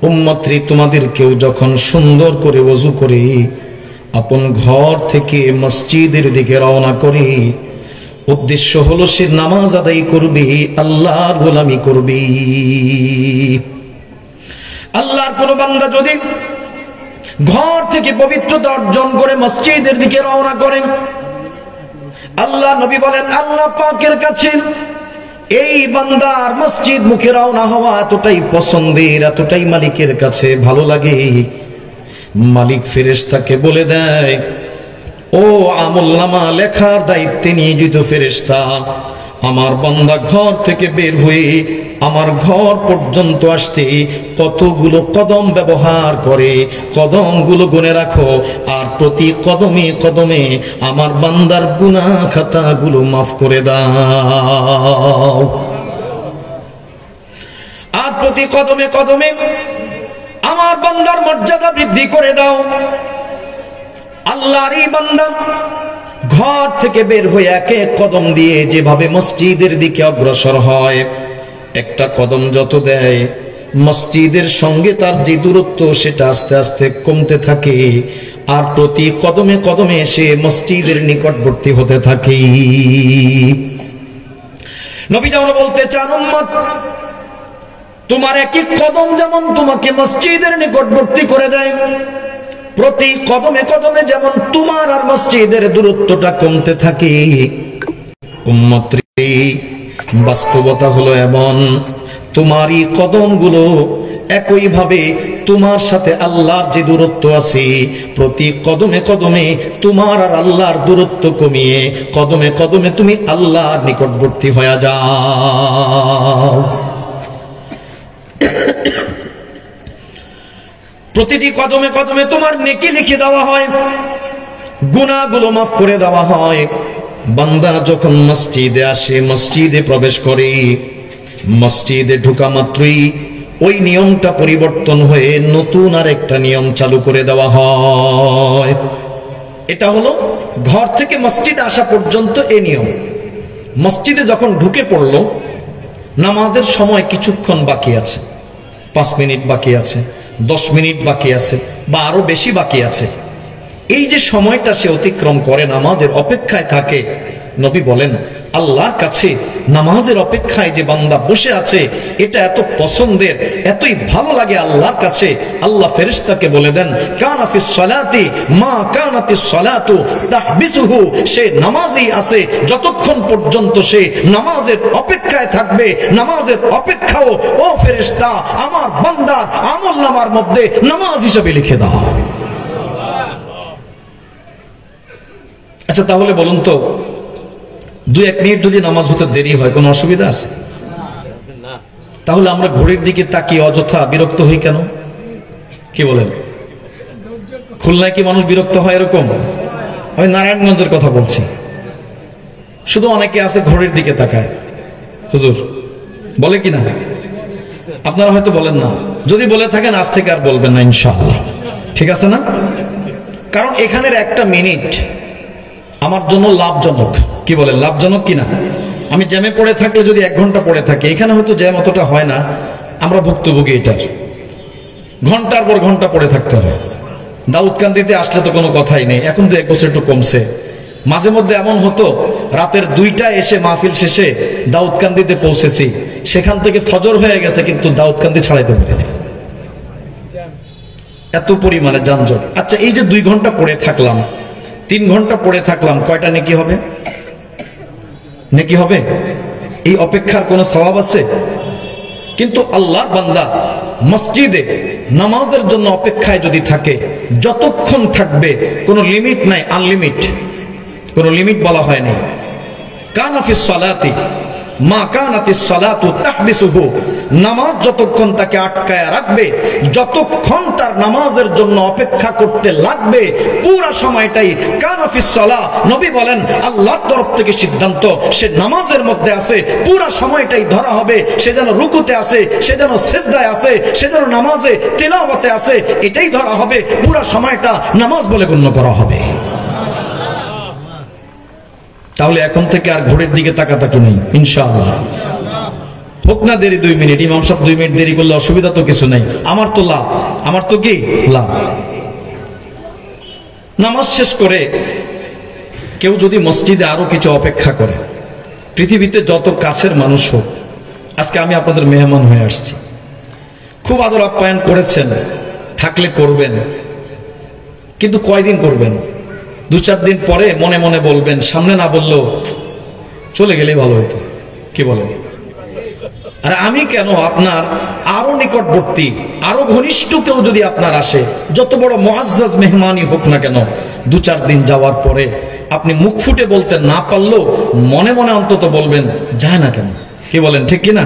উম্মতরি তোমাদের কেউ যখন সুন্দর করে ওযু করে আপন ঘর থেকে মসজিদের দিকে রওনা করে, উদ্দেশ্য হলো সে নামাজ আদায় করবে, আল্লাহর গোলামি করবে। আল্লাহর কোন বান্দা যদি ঘর থেকে পবিত্রতা অর্জন করে মসজিদের দিকে রওনা করেন, আল্লাহ নবী বলেন আল্লাহ পাকের কাছে এই বান্দার মসজিদ মুখে রওনা হওয়া এতটাই পছন্দের, এতটাই মালিকের কাছে ভালো লাগে, মালিক ফেরেশতাকে বলে দেয়, ও আমলনামা লেখার দায়িত্বে নিয়োজিত ফেরেশতা, আমার বান্দা ঘর থেকে বের হয়ে আমার ঘর পর্যন্ত আসতে কতগুলো কদম ব্যবহার করে, কদমগুলো গুনে রাখো, আর প্রতি কদমে কদমে আমার বান্দার গুনাহ খাতাগুলো মাফ করে দাও। আর প্রতি কদমে কদমে আমার বান্দার মর্যাদা বৃদ্ধি করে দাও। আল্লাহর এই বান্দা ঘর থেকে বের হয়ে এক এক কদম দিয়ে যেভাবে মসজিদের দিকে অগ্রসর হয়, একটা কদম যত দেয় মসজিদের সঙ্গে তার যে দূরত্ব সেটা আস্তে আস্তে কমতে থাকে, আর প্রতি কদমে কদমে সে মসজিদের নিকটবর্তী হতে থাকে। নবী যেমন বলতে চান, উম্মত তোমার এক এক কদম যেমন তোমাকে মসজিদের নিকটবর্তী করে দেয়, প্রতি কদমে কদমে যেমন তোমার আর মসজিদের দূরত্বটা কমতে থাকে। উম্মতরে, বাস্তবতা হলো এমন, তোমারই কদমগুলো একইভাবে তোমার সাথে আল্লাহর যে দূরত্ব আছে, প্রতি কদমে কদমে তোমার আর আল্লাহর দূরত্ব কমিয়ে কদমে কদমে তুমি আল্লাহর নিকটবর্তী হয়ে যাও। প্রতিটি কদমে কদমে তোমার নেকি লিখে দেওয়া হয়, গুনাহগুলো মাফ করে দেওয়া হয়। বান্দা যখন মসজিদে আসে, মসজিদে প্রবেশ করে, মসজিদে ঢোকা মাত্রই ওই নিয়মটা পরিবর্তন হয়ে নতুন আর একটা নিয়ম চালু করে দেওয়া হয়। এটা হলো ঘর থেকে মসজিদে আসা পর্যন্ত এই নিয়ম। মসজিদে যখন ঢুকে পড়লো, নামাজের সময় কিছুক্ষণ বাকি আছে, 5 মিনিট বাকি আছে, 10 মিনিট বাকি আছে, বা আরো বেশি বাকি আছে। এই যে সময়টা সে অতিক্রম করে নামাজের অপেক্ষায় থাকে, নবী বলেন আল্লাহর কাছে নামাজের অপেক্ষায় যে বান্দা বসে আছে, এটা এত পছন্দের, এতই ভালো লাগে আল্লাহর কাছে। আল্লাহ ফেরেশতাকে বলে দেন, কানা ফিস সালাতি মা কানাতিস সালাতু তাহবিসুহু, সে নামাজেই আছে যতক্ষণ পর্যন্ত সে নামাজের অপেক্ষায় থাকবে। নামাজের অপেক্ষাও ও ফেরেশতা আমার বান্দার আমলনামার মধ্যে নামাজ হিসেবে লিখে দাও। আচ্ছা, তাহলে বলুন তো, 2-1 মিনিট যদি নামাজ হতে দেরি হয় কোনো অসুবিধা আছে? তাহলে আমরা ঘড়ির দিকে তাকিয়ে অযথা বিরক্ত হই কেন? কি বলেন? খুলনায় কি মানুষ বিরক্ত হয় এরকম? আমি নারায়ণগঞ্জের কথা বলছি। শুধু অনেকে আছে ঘড়ির দিকে তাকায়, হুজুর বলে কিনা? আপনারা হয়তো বলেন না, যদি বলে থাকেন আজ থেকে আর বলবেন না ইনশাআল্লাহ, ঠিক আছে না? কারণ এখানের একটা মিনিট আমার জন্য লাভজনক। কি বলেন, লাভজনক কিনা? আমি জ্যামে পড়ে থাকলে যদি 1 ঘন্টা পড়ে থাকি, এখানে হয়তো জ্যাম অতটা হয় না, আমরা ভুক্তভোগী এটার। ঘন্টার পর ঘন্টা পড়ে থাকতে হয়। দাউদকান্দিতে আসলে তো কোনো কথাই নেই, এখন তো 1 বছর একটু কমছে। মাঝে মধ্যে এমন হতো রাতের 2টায় এসে মাহফিল শেষে দাউদকান্দিতে পৌঁছেছি, সেখান থেকে ফজর হয়ে গেছে কিন্তু দাউদকান্দি ছাড়াইতে পারিনি, এত পরিমাণে যানজট। আচ্ছা, এই যে 2 ঘন্টা পড়ে থাকলাম, 3 ঘন্টা পড়ে থাকলাম, কয়টা নেকি হবে? নেকি হবে? এই অপেক্ষার কোনো সওয়াব আছে? কিন্তু আল্লাহর বান্দা মসজিদে নামাজের জন্য অপেক্ষায় যদি থাকে, যতক্ষণ থাকবে কোনো লিমিট নাই, আনলিমিট, কোনো লিমিট বলা হয়নি। কানা ফিস সালাতি মা কানাতিস সালাতু তাহবিসুহু, নামাজ যতক্ষণ তাকে আটকায় রাখবে, যতক্ষণ তার নামাজের জন্য অপেক্ষা করতে লাগবে, পুরো সময়টাই কানা ফিস সালাহ। নবী বলেন আল্লাহর তরফ থেকে সিদ্ধান্ত, সে নামাজের মধ্যে আছে, পুরো সময়টাই ধরা হবে। সে যেন রুকুতে আছে, সে যেন সিজদায় আছে, সে যেন নামাজে তিলাওয়াতে আছে, এটাই ধরা হবে। পুরো সময়টা নামাজ বলে গণ্য করা হবে। তাহলে এখন থেকে আর ঘড়ির দিকে তাকাতাকি নেই ইনশাআল্লাহ। হোক না দেরি 2 মিনিট, ইমাম সাহেব 2 মিনিট দেরি করলে অসুবিধা তো কিছু নাই, আমার তো লাভ, আমার তো কি লাভ। নামাজ শেষ করে কেউ যদি মসজিদে আরো কিছু অপেক্ষা করে, পৃথিবীতে যত কাছের মানুষ হোক, আজকে আমি আপনাদের মেহমান হয়ে আসছি, খুব আদর আপ্যায়ন করেছেন, থাকলে করবেন, কিন্তু কয়দিন করবেন? 2-4 দিন পরে মনে মনে বলবেন, সামনে না বললেও চলে গেলেই ভালো হতো। কি বলেন? আর আমি কেন, আপনার আরো নিকটবর্তী, আরো ঘনিষ্ঠ কেউ যদি আপনার আসে, যত বড় মুআজ্জাজ মেহমানই হোক না কেন, 2-4 দিন যাওয়ার পরে আপনি মুখ ফুটে বলতে না পারলেও মনে মনে অন্তত বলবেন, যায় না কেন? কি বলেন, ঠিক কিনা?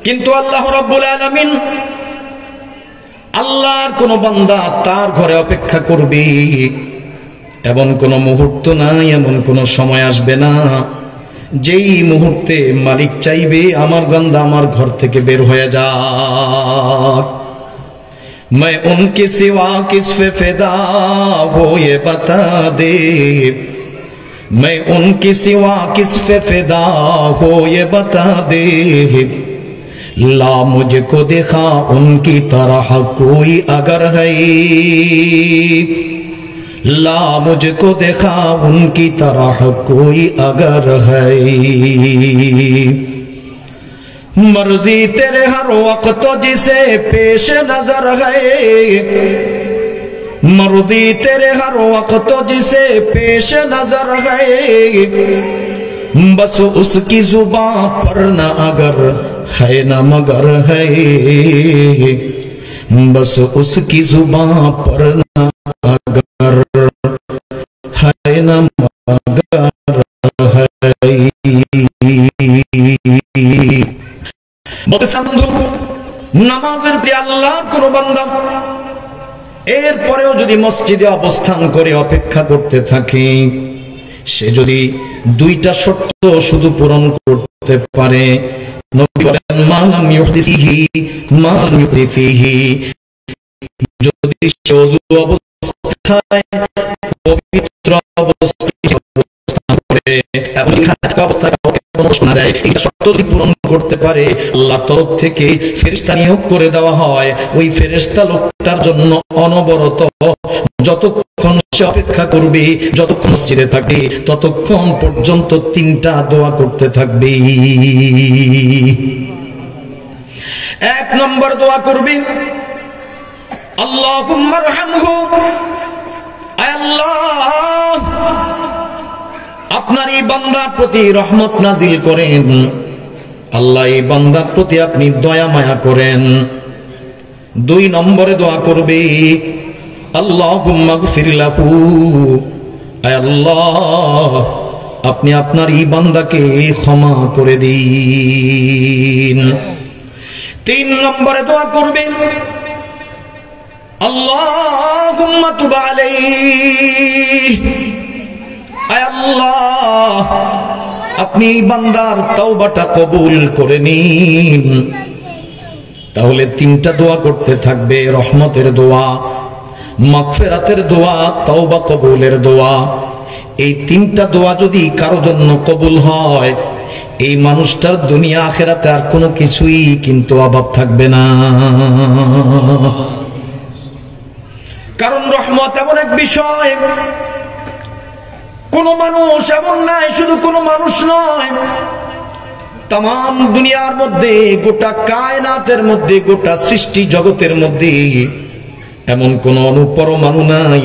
কিন্তু আল্লাহ রাব্বুল আলামিন, আল্লাহর কোন বান্দা তার ঘরে অপেক্ষা করবে, এমন কোন মুহূর্ত নাই, এমন কোন সময় আসবে না যেই মুহূর্তে মালিক চাইবে আমার বান্দা আমার ঘর থেকে বের হয়ে যাক। मैं उनके सिवा किस पे फिदा हो ये बता दे, मैं उनके सिवा किस पे फिदा हो ये बता दे, ला मुझको देखा उनकी तरह कोई अगर है, ला मुझको देखा उनकी तरह कोई अगर है। मर्जी तेरे हर वक्त जिसे पेश नजर है, मर्जी तेरे हर वक्त जिसे पेश नजर है, बस उसकी जुबां पर न अगर है न मगर है, बस उसकी जुबां पर न अगर है न मगर है। নামাজের প্রিয় আল্লাহর কোন বান্দা এরপরেও যদি মসজিদে অবস্থান করে অপেক্ষা করতে থাকে, সে যদি দুইটা শর্ত শুধু পূরণ করতে পারে, নবী বলেন মালাম ইউহদিসিহি মালাম ইউহদিফিহি, যদি সে ওযু অবস্থায় পবিত্র অবস্থায় অবস্থান করে এবং খানাত অবস্থায় শোনা যায়, এই শর্ত যদি পূরণ করতে পারে, আল্লাহর তরফ থেকে ফেরেশতা নিয়োগ করে দেওয়া হয়। ওই ফেরেশতা লোকটার জন্য অনবরত যতক্ষণ সে অপেক্ষা করবে, যতক্ষণ মসজিদে থাকবে, ততক্ষণ পর্যন্ত তিনটা দোয়া করতে থাকবে। এক নম্বর দোয়া করবে, আল্লাহুম্মা রহমহু, আয় আল্লাহ আপনার এই বান্দার প্রতি রহমত নাজিল করেন, আল্লাহ এই বান্দার প্রতি আপনি দয়া মায়া করেন। দুই নম্বরে দোয়া করবে, আল্লাহুম্মা গফির লাহু, আয় আল্লাহ আপনি আপনার এই বান্দাকে ক্ষমা করে দিন। তিন নম্বরে দোয়া করবে, আল্লাহুম্মা তুব আলাইহি, আয় আল্লাহ আপনি এই বান্দার তওবাটা কবুল করে নিন। তাহলে তিনটা দোয়া করতে থাকবে, রহমতের দোয়া, মাগফিরাতের দোয়া, তওবা কবুলের দোয়া। এই তিনটা দোয়া যদি কারো জন্য কবুল হয়, এই মানুষটার দুনিয়া আখিরাতে আর কোনো কিছুই কিন্তু অভাব থাকবে না। কারণ রহমত এমন এক বিষয়, কোন মানুষ এমন নাই, শুধু কোন মানুষ নয়, তাম দুনিয়ার মধ্যে, গোটা কায়নাতের মধ্যে, গোটা সৃষ্টি জগতের মধ্যে এমন কোন অনুপরমাণু নাই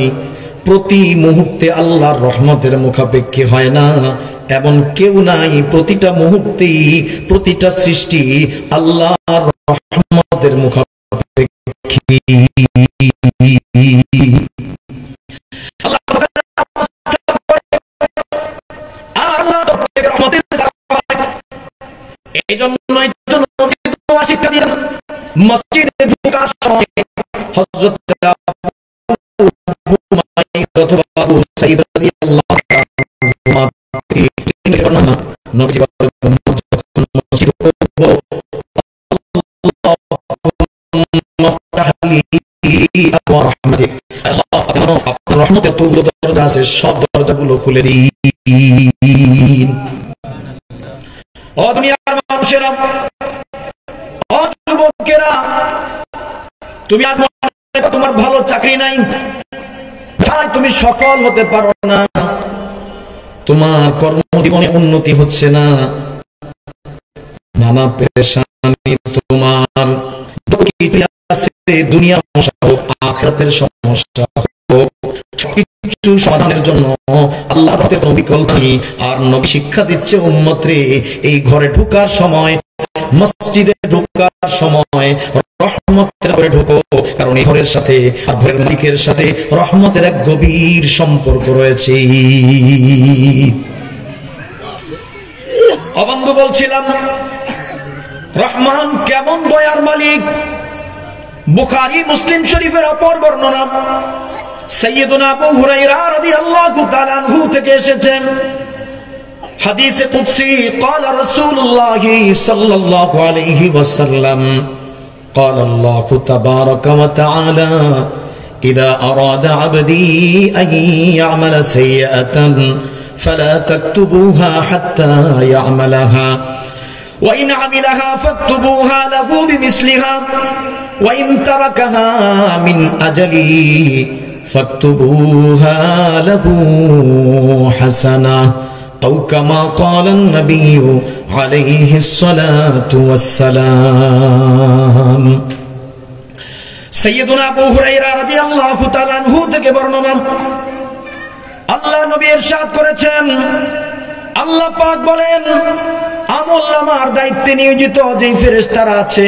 প্রতি মুহূর্তে আল্লাহর রহমতের মুখাপেক্ষী হয় না। এমন কেউ নাই, প্রতিটা মুহূর্তেই প্রতিটা সৃষ্টি আল্লাহর রহমতের মুখাপেক্ষী। এই জন্যই তো নবী দোয়া শিক্ষা দিয়েছেন, মসজিদে ঢোকার সময় হযরত আবু মাইয়া অথবা আবু সাঈদ রাদিয়াল্লাহু তাআলা নবী যখন মসজিদে ঢুকবো, আল্লাহুম্মা ফতাহলি আবওয়াব রাহমাতিক, আল্লাহ আপনার রহমতের যতগুলো দরজা আছে সব দরজাগুলো খুলে দিন। ও দুনিয়ার মানুষেরা, ও যুবকেরা, তুমি আজ তোমার ভালো চাকরি নাই, তুমি সফল হতে পারো না, তোমার কর্মজীবনে উন্নতি হচ্ছে না, নানা পেরেশানি তোমার, দুনিয়া সমস্যা হোক, আখিরাতের সমস্যা হোক, সবকিছু সমাধানের জন্য আল্লাহর পথে কোনো বিকল্প নেই। আর নবী শিক্ষা দিচ্ছে উম্মতরে, এই ঘরে ঢোকার সময়, মসজিদে ঢোকার সময় রহমতের ঘরে ঢোকো, কারণ এই ঘরের সাথে আর ঘরের মালিকের সাথে রহমতের এক গভীর সম্পর্ক রয়েছে। বন্ধু বলছিলাম, রহমান কেমন দয়ার মালিক। বুখারী মুসলিম শরীফের অপর বর্ণনা সাইয়্যিদুনা আবু হুরায়রা রাদিয়াল্লাহু তাআলা আনহু থেকে এসেছেন, হাদিসে কুদসি, قال رسول الله صلى الله عليه وسلم قال الله تبارك وتعالى إذا أراد عبدي أن يعمل سيئة فلا تكتبوها حتى يعملها وإن عملها فاكتبوها له بمثلها وإن تركها من أجلي فاكتبوها له حسنة আও কামা ক্বালান নবিয়্যু আলাইহিস সালাতু ওয়াস সালাম। সাইয়্যিদুনা আবু হুরায়রা রাদিয়াল্লাহু তাআলা আনহু থেকে বর্ণনা, আল্লাহ নবী ইরশাদ করেছেন, আল্লাহ পাক বলেন, আমলনামার দায়িত্বে নিয়োজিত যে ফেরেশতারা আছে,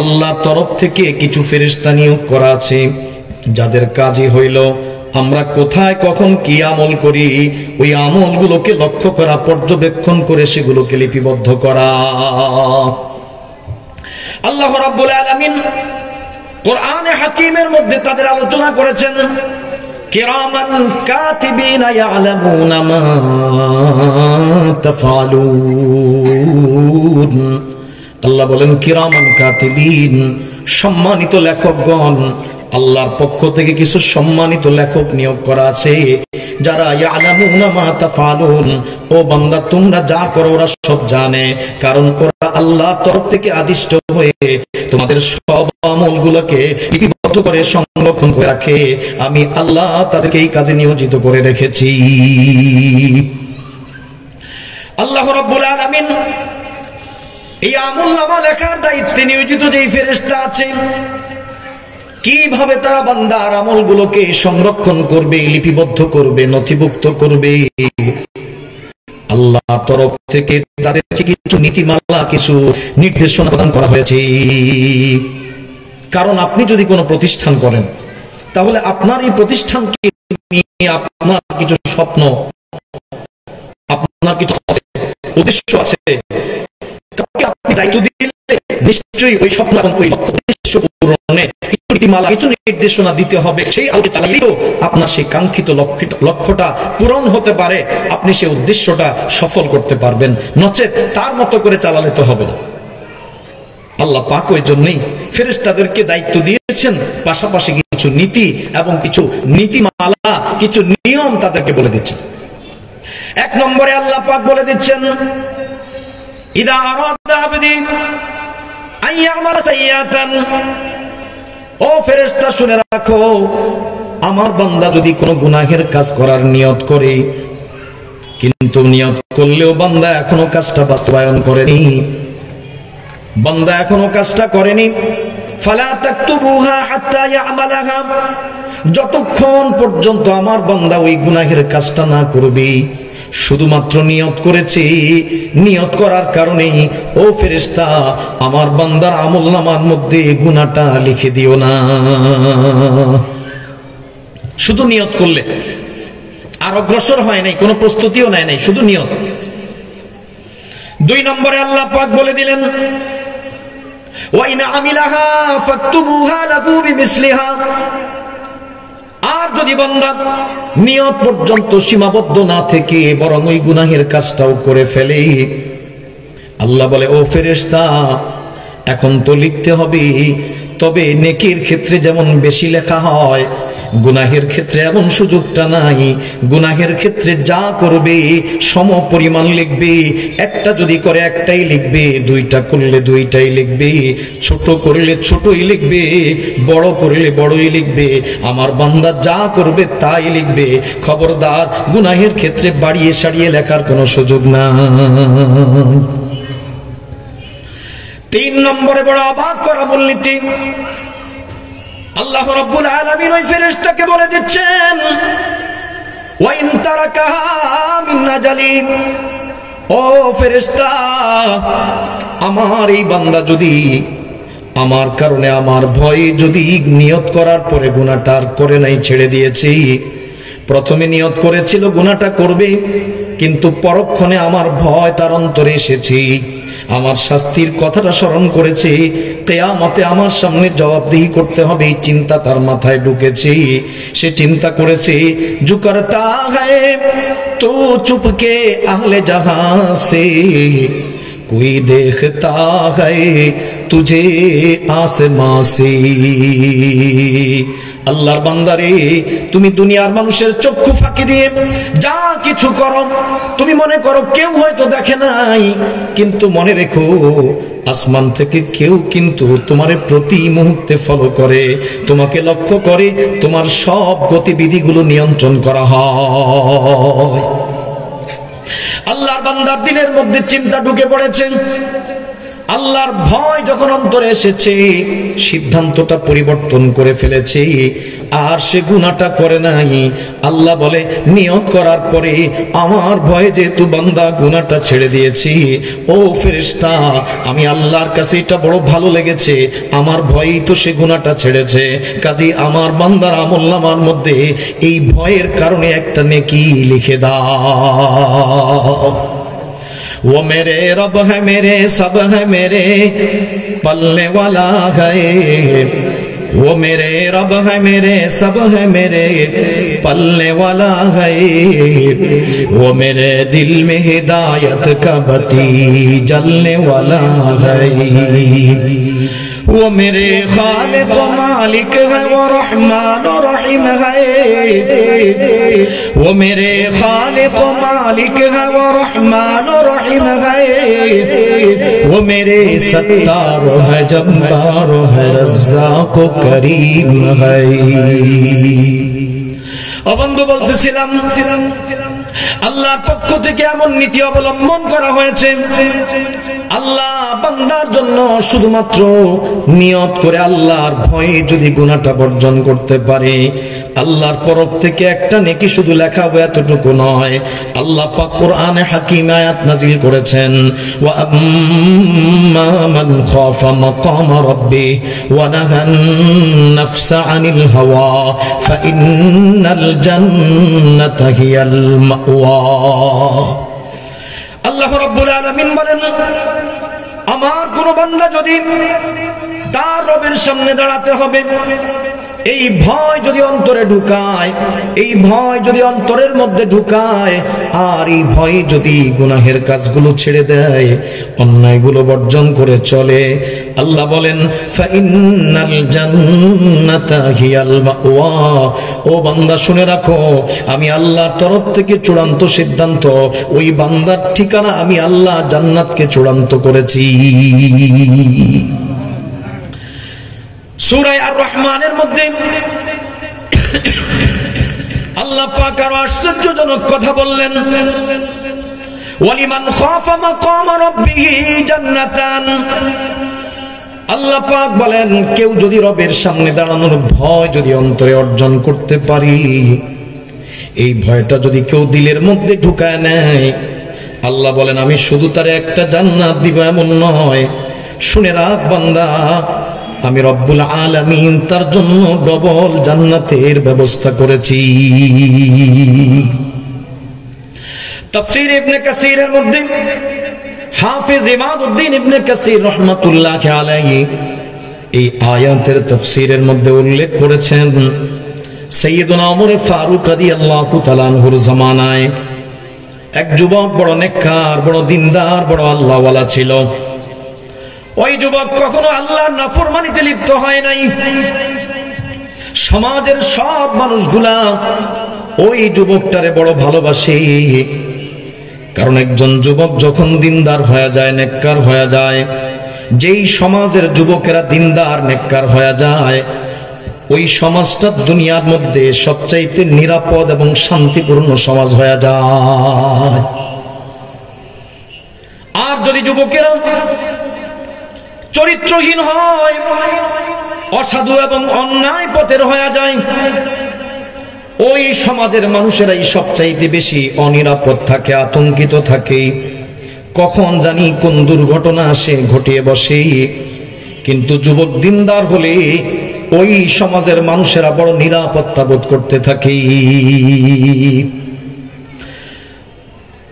আল্লাহর তরফ থেকে কিছু ফেরেশতা নিয়োগ করা আছে, যাদের কাজই হইল আমরা কোথায় কখন কি আমল করি ওই আমলগুলোকে লক্ষ্য করা, পর্যবেক্ষণ করে সেগুলোকে লিপিবদ্ধ করা। আল্লাহ রাব্বুল আলামিন কোরআনে হাকিমের মধ্যে তাদের আলোচনা করেছেন, কিরামান কাতিবিনা ইয়ালামুনা মা তাফআলুন। আল্লাহ বলেন কিরামান কাতিবিন, সম্মানিত লেখকগণ, আল্লাহর পক্ষ থেকে কিছু সম্মানিত লেখক নিয়োগ করা আছে, যারা ইয়ালামুনা মা তাফআলুন, ও বান্দা তোমরা যা করো ওরা সব জানে, কারণ ওরা আল্লাহর তরফ থেকে আদিষ্ট হয়ে তোমাদের সব আমলগুলোকে লিপিবদ্ধ করে সংরক্ষণ করে রাখে। আমি আল্লাহ তাদেরকে এই কাজে নিয়োজিত করে রেখেছি। আল্লাহ রাব্বুল আলামিন এই আমলনামা লেখার দায়িত্বে নিয়োজিত যেই ফেরেশতা আছে, কিভাবে তারা বান্দার আমলগুলোকে সংরক্ষণ করবে, লিপিবদ্ধ করবে, নথিভুক্ত করবে, আল্লাহর তরফ থেকে তাদেরকে কিছু নীতিমালা, কিছু নির্দেশনা প্রদান করা হয়েছে। কারণ আপনি যদি কোনো প্রতিষ্ঠান করেন, তাহলে আপনার এই প্রতিষ্ঠানকে নিয়ে আপনার কিছু স্বপ্ন, আপনার কিছু উদ্দেশ্য আছে, আপনি দায়িত্ব দিলে নিশ্চয়ই ওই স্বপ্ন এবং ওই উদ্দেশ্য পূরণে কিছু নীতিমালা, কিছু নির্দেশনা দিতে হবে। সেই আলোকে চালালেও আপনার সেই কাঙ্ক্ষিত লক্ষ্যটা পূরণ হতে পারে, আপনি সেই উদ্দেশ্যটা সফল করতে পারবেন, নচেত তার মতো করে চালালে তো হবে না। আল্লাহ পাক ওই জন্যই ফেরেশতাদেরকে দায়িত্ব দিয়েছেন, পাশাপাশি কিছু নীতি এবং কিছু নীতিমালা, কিছু নিয়ম তাদেরকে বলে দিচ্ছেন। এক নম্বরে আল্লাহ পাক বলে দিচ্ছেন, ইদা আরাদা আবদি আন ইয়ামালা সাইয়্যাতান, ও ফেরেশতা শুনে রাখো, আমার বান্দা যদি কোনো গুনাহের কাজ করার নিয়ত করে, কিন্তু নিয়ত করলেও বান্দা এখনো কাজটা বাস্তবায়ন করেনি, বান্দা এখনো কাজটা করেনি, ফালা তাকতুবুহা হাত্তা ইয়ামালাহা, যতক্ষণ পর্যন্ত আমার বান্দা ওই গুনাহের কাজটা না করবে, শুধুমাত্র নিয়ত করেছে, নিয়ত করার কারণেই ও ফেরেশতা আমার বান্দার আমলনামার মধ্যে গুনাহটা লিখে দিও না। শুধু নিয়ত করলে, আর অগ্রসর হয় নাই, কোনো প্রস্তুতিও নেয় নাই, শুধু নিয়ত। দুই নম্বরে আল্লাহ পাক বলে দিলেন, ওয়া ইন আমিলাহা ফাকতুবুহা লাহু বিমিসলিহা, আর যদি বান্দা নিয়ত পর্যন্ত সীমাবদ্ধ না থেকে বরং ওই গুনাহের কাজটাও করে ফেলে, আল্লাহ বলে, ও ফেরেশতা এখন তো লিখতে হবে, তবে নেকির ক্ষেত্রে যেমন বেশি লেখা হয়, গুনাহের ক্ষেত্রে এমন সুযোগটা নাই। গুনাহের ক্ষেত্রে যা করবে সম পরিমাণ লিখবে, একটা যদি করে একটাই লিখবে, দুইটা করলে দুইটাই লিখবে, ছোট করলে ছোটই লিখবে, বড় করলে বড়ই লিখবে। আমার বান্দা যা করবে তাই লিখবে, খবরদার গুনাহের ক্ষেত্রে বাড়িয়ে সারিয়ে লেখার কোনো সুযোগ না। তিন নম্বরে বড় অবাক করা মূলনীতি, আল্লাহ রাব্বুল আলামিন ওই ফেরেশতাকে বলে দিচ্ছেন, ওয়া ইন তারাকাহা মিন আজালি, ও ফেরেশতা আমার এই বান্দা যদি আমার কারণে, আমার ভয়ে যদি নিয়ত করার পরে গুনাহটা আর করে নাই, ছেড়ে দিয়েছে, প্রথমে নিয়ত করেছিল গুনাহটা করবে, কিন্তু পরক্ষণে আমার ভয় তার অন্তরে এসেছে, আমার শাস্তির কথাটা স্মরণ করেছে, কিয়ামতে আমার সামনে জবাবদিহি করতে হবে, এই চিন্তা তার মাথায় ঢুকেছে। সে চিন্তা করেছে, জো করতা হ্যায় তো চুপকে আহলে জাহাঁ সে, कोई देखता है तुझे आसमां से। আল্লাহর বান্দারে, তুমি দুনিয়ার মানুষের চক্ষু ফাঁকি দিয়ে যা কিছু করো, তুমি মনে করো কেউ হয়তো দেখে নাই, কিন্তু মনে রেখো আসমান থেকে কেউ কিন্তু তোমারে প্রতি মুহূর্তে ফলো করে, তোমাকে লক্ষ্য করে, তোমার সব গতিবিধিগুলো নিয়ন্ত্রণ করা হয়। আল্লাহর বান্দার দিলের মধ্যে চিন্তা ঢুকে পড়েছে, আল্লাহর ভয় যখন অন্তরে এসেছে, সিদ্ধান্তটা পরিবর্তন করে ফেলেছে, আর সে গুনাহটা করে নাই। আল্লাহ বলে, নিয়ত করার পরে আমার ভয়ে যেহেতু বান্দা গুনাহটা ছেড়ে দিয়েছি, ও ফেরেশতা, আমি আল্লাহর কাছে এটা বড় ভালো লেগেছে, আমার ভয়েই তো সে গুনাহটা ছেড়েছে, কাজেই আমার বান্দার আমলনামার মধ্যে এই ভয়ের কারণে একটা নেকি লিখে দাও। वो मेरे रब है, मेरे सब है, मेरे पलने वाला है। वो मेरे रब है, मेरे सब है, मेरे पलने वाला है। वो मेरे दिल में हिदायत का बत्ती जलने वाला है। वो मेरे खालिक व मालिक है, वो रहमान व रहीम है। वो मेरे खालिक व मालिक है, वो रहमान व रहीम है। वो मेरे सत्तार है, जब्बार है, रज़्ज़ाक़ व करीम है। বন্ধু বলতেছিলাম, আল্লাহর পক্ষ থেকে এমন নীতি অবলম্বন করা হয়েছে, আল্লাহ বান্দার জন্য শুধুমাত্র নিয়ত করে আল্লাহর ভয়ে যদি গুনাহটা বর্জন করতে পারে, আল্লাহর তরফ থেকে একটা নেকি শুধু লেখা হবে এতটুকু নয়। আল্লাহ পাক কোরআনে হাকিম আয়াত নাজিল করেছেন, ওয়া আম্মা মান খাফা মাকাম রাব্বি ওয়া নাহান নাফসা আনিল হাওয়া ফাইন্নাল জান্নাতা হিয়াল মাওয়া। আল্লাহ রাব্বুল আলামিন বলেন, আমার কোন বান্দা যদি তার রবের সামনে দাঁড়াতে হবে, এই ভয় যদি অন্তরে ঢুকায়, এই ভয় যদি অন্তরের মধ্যে ঢুকায়, আর এই ভয় যদি গুনাহের কাজগুলো ছেড়ে দেয়, অন্যায়গুলো বর্জন করে চলে, আল্লাহ বলেন, ফাইন্নাল জান্নাতা হিয়াল মাওয়া। ও বান্দা শুনে রাখো, আমি আল্লাহর তরফ থেকে চূড়ান্ত সিদ্ধান্ত, ওই বান্দার ঠিকানা আমি আল্লাহ জান্নাতকে চূড়ান্ত করেছি। সূরা আর রহমানের মধ্যে আল্লাহ পাক আরো আশ্চর্যজনক কথা বললেন, ওয়ালিমান খাফা মাকাম রাব্বিহি জান্নাতান। আল্লাহ পাক বলেন, কেউ যদি রবের সামনে দাঁড়ানোর ভয় যদি অন্তরে অর্জন করতে পারি, এই ভয়টা যদি কেউ দিলের মধ্যে ঢুকায় নেয়, আল্লাহ বলেন, আমি শুধু তারে একটা জান্নাত দিব এমন নয়, শুনে রাখ বান্দা, আমি রব্বুল আলামিন তার জন্য ডবল জান্নাতের ব্যবস্থা করেছি। তাফসীর ইবনে কাসীরের মধ্যে হাফেজ ইমাদউদ্দিন ইবনে কাসীর রাহমাতুল্লাহ আলাইহি এই আয়াতের তাফসীরের মধ্যে উল্লেখ করেছেন, সাইয়্যিদুনা ওমর ফারুক রাদিয়াল্লাহু তাআলা আনহুর জামানায় এক যুবক বড় নেককার, বড় দিনদার, বড় আল্লাহওয়ালা ছিল। ওই যুবক কখনো আল্লাহর নাফরমানিতে লিপ্ত হয় নাই। সমাজের সব মানুষগুলা ওই যুবকটারে বড় ভালোবাসে, কারণ একজন যুবক যখন দিনদার হয়ে যায়, নেককার হয়ে যায়, যেই সমাজের যুবকেরা দিনদার নেককার হয়ে যায়, ওই সমাজটা দুনিয়ার মধ্যে সবচাইতে নিরাপদ এবং শান্তিপূর্ণ সমাজ হয়ে যায়। আর যদি যুবকেরা চরিত্রহীন হয়, অসাধু এবং অন্যায় পথের হয়ে যায়, ওই সমাজের মানুষেরাই সবচাইতে বেশি অনিরাপদ থাকে, আতঙ্কিত থাকে, কখন জানি কোন দুর্ঘটনা আসে ঘটিয়ে বসে। কিন্তু যুবক দিনদার হলে ওই সমাজের মানুষেরা বড় নিরাপত্তা বোধ করতে থাকে।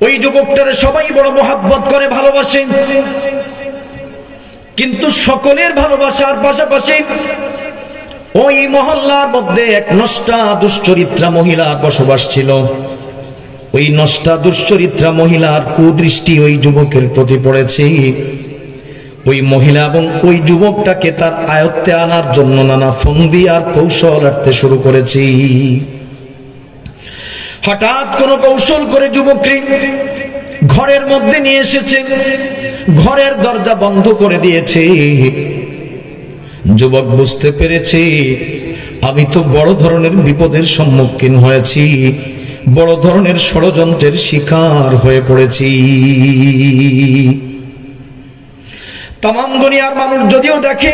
ওই যুবকটারে সবাই বড় মহব্বত করে, ভালোবাসে, কিন্তু সকলের ভালোবাসার পাশাপাশি ওই মহল্লার মধ্যে এক নষ্টা দুশ্চরিত্রা মহিলার বসবাস ছিল। ওই নষ্টা দুশ্চরিত্রা মহিলার কুদৃষ্টি ওই যুবকের প্রতি পড়েছে। ওই মহিলা এবং ওই যুবকটাকে তার আয়ত্তে আনার জন্য নানা ফন্দি আর কৌশল আঁটতে শুরু করেছে। হঠাৎ কোন কৌশল করে যুবককে ঘরের মধ্যে নিয়ে এসেছে, ঘরের দরজা বন্ধ করে দিয়েছে। যুবক বুঝতে পেরেছে, আমি তো বড় ধরনের বিপদের সম্মুখীন হয়েছি, বড় ধরনের ষড়যন্ত্রের শিকার হয়ে পড়েছি। তামাম দুনিয়ার মানুষ যদিও দেখে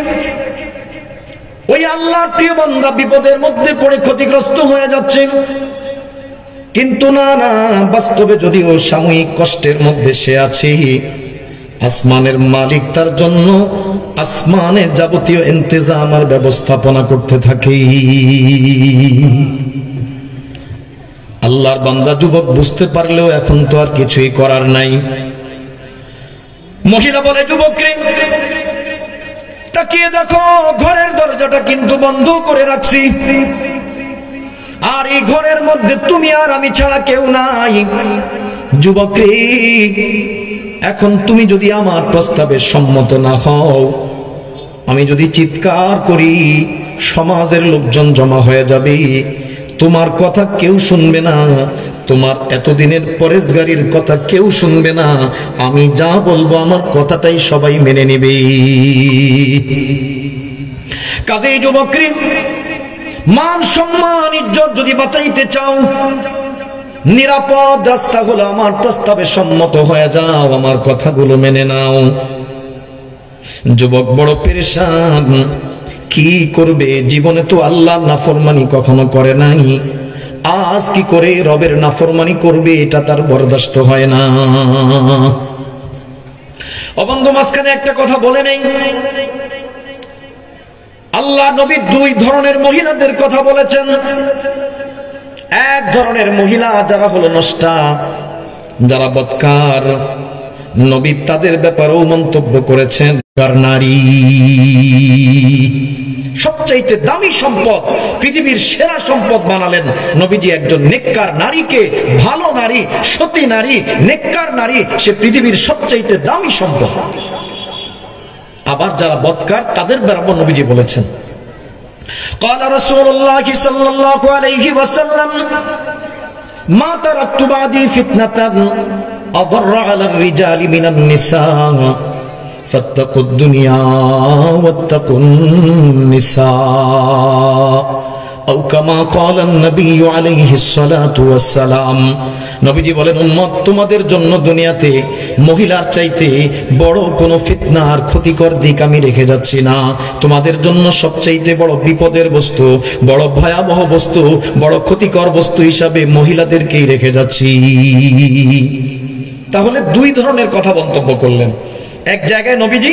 ওই আল্লাহর প্রিয় বান্দা বিপদের মধ্যে পড়ে ক্ষতিগ্রস্ত হয়ে যাচ্ছে, কিন্তু না না, বাস্তবে যদিও সাময়িক কষ্টের মধ্যে সে আছে, আসমানের মালিক তার জন্য আসমানের যাবতীয় ইন্তজাম আর ব্যবস্থাপনা করতে থাকে। আল্লাহর বান্দা যুবক বুঝতে পারলেও এখন তো আর কিছুই করার নাই। মহিলা বলে, যুবকরে তাকিয়ে দেখো, ঘরের দরজাটা কিন্তু বন্ধ করে রাখছি, আর এই ঘরের মধ্যে তুমি আর আমি ছাড়া কেউ নাই। যুবকরে, এখন তুমি যদি আমার প্রস্তাবে সম্মত না হও, আমি যদি চিৎকার করি, সমাজের লোকজন জমা হয়ে যাবে, তোমার কথা কেউ শুনবে না, তোমার এতদিনের পরেশগারির কথা কেউ শুনবে না, আমি যা বলবো আমার কথাটাই সবাই মেনে নেবে। কাজেই যুবকরে, মান সম্মান ইজ্জত যদি বাঁচাইতে চাও, নিরাপদ রাস্তা হলো আমার প্রস্তাবে সম্মত হয়ে যাও, আমার কথাগুলো মেনে নাও। যুবক বড় পেরেশান, কি করবে? জীবনে তো আল্লাহর নাফরমানি কখনো করে নাই, আজ কি করে রবের নাফরমানি করবে, এটা তার বরদাস্ত হয় না। অবন্ধু, মাঝখানে একটা কথা বলে নেই, আল্লাহ নবী দুই ধরনের মহিলাদের কথা বলেছেন। এক ধরনের মহিলা যারা হলো নষ্টা, যারা বদকার, নবী তাদের ব্যাপারেও মন্তব্য করেছেন, কার নারী সবচাইতে দামি সম্পদ, পৃথিবীর সেরা সম্পদ বানালেন নবীজি একজন নেককার নারীকে। ভালো নারী, সতী নারী, নেককার নারী, সে পৃথিবীর সবচাইতে দামি সম্পদ। আবার যারা বদকার তাদের ব্যাপারে নবীজি বলেছেন, قال رسول الله صلى الله عليه وسلم ما تركت بعدي فتنة أضر على الرجال من النساء فاتقوا الدنيا واتقوا النساء أو كما قال النبي عليه الصلاة والسلام। নবীজি বলেন, উম্মত, তোমাদের জন্য দুনিয়াতে মহিলার চাইতে বড় কোনো ফিতনা আর ক্ষতিকর দিক আমি রেখে যাচ্ছি না। তোমাদের জন্য সবচাইতে বড় বিপদের বস্তু, বড় ভয়াবহ বস্তু, বড় ক্ষতিকর বস্তু হিসাবে মহিলাদেরকেই রেখে যাচ্ছি। তাহলে দুই ধরনের কথা মন্তব্য করলেন। এক জায়গায় নবীজি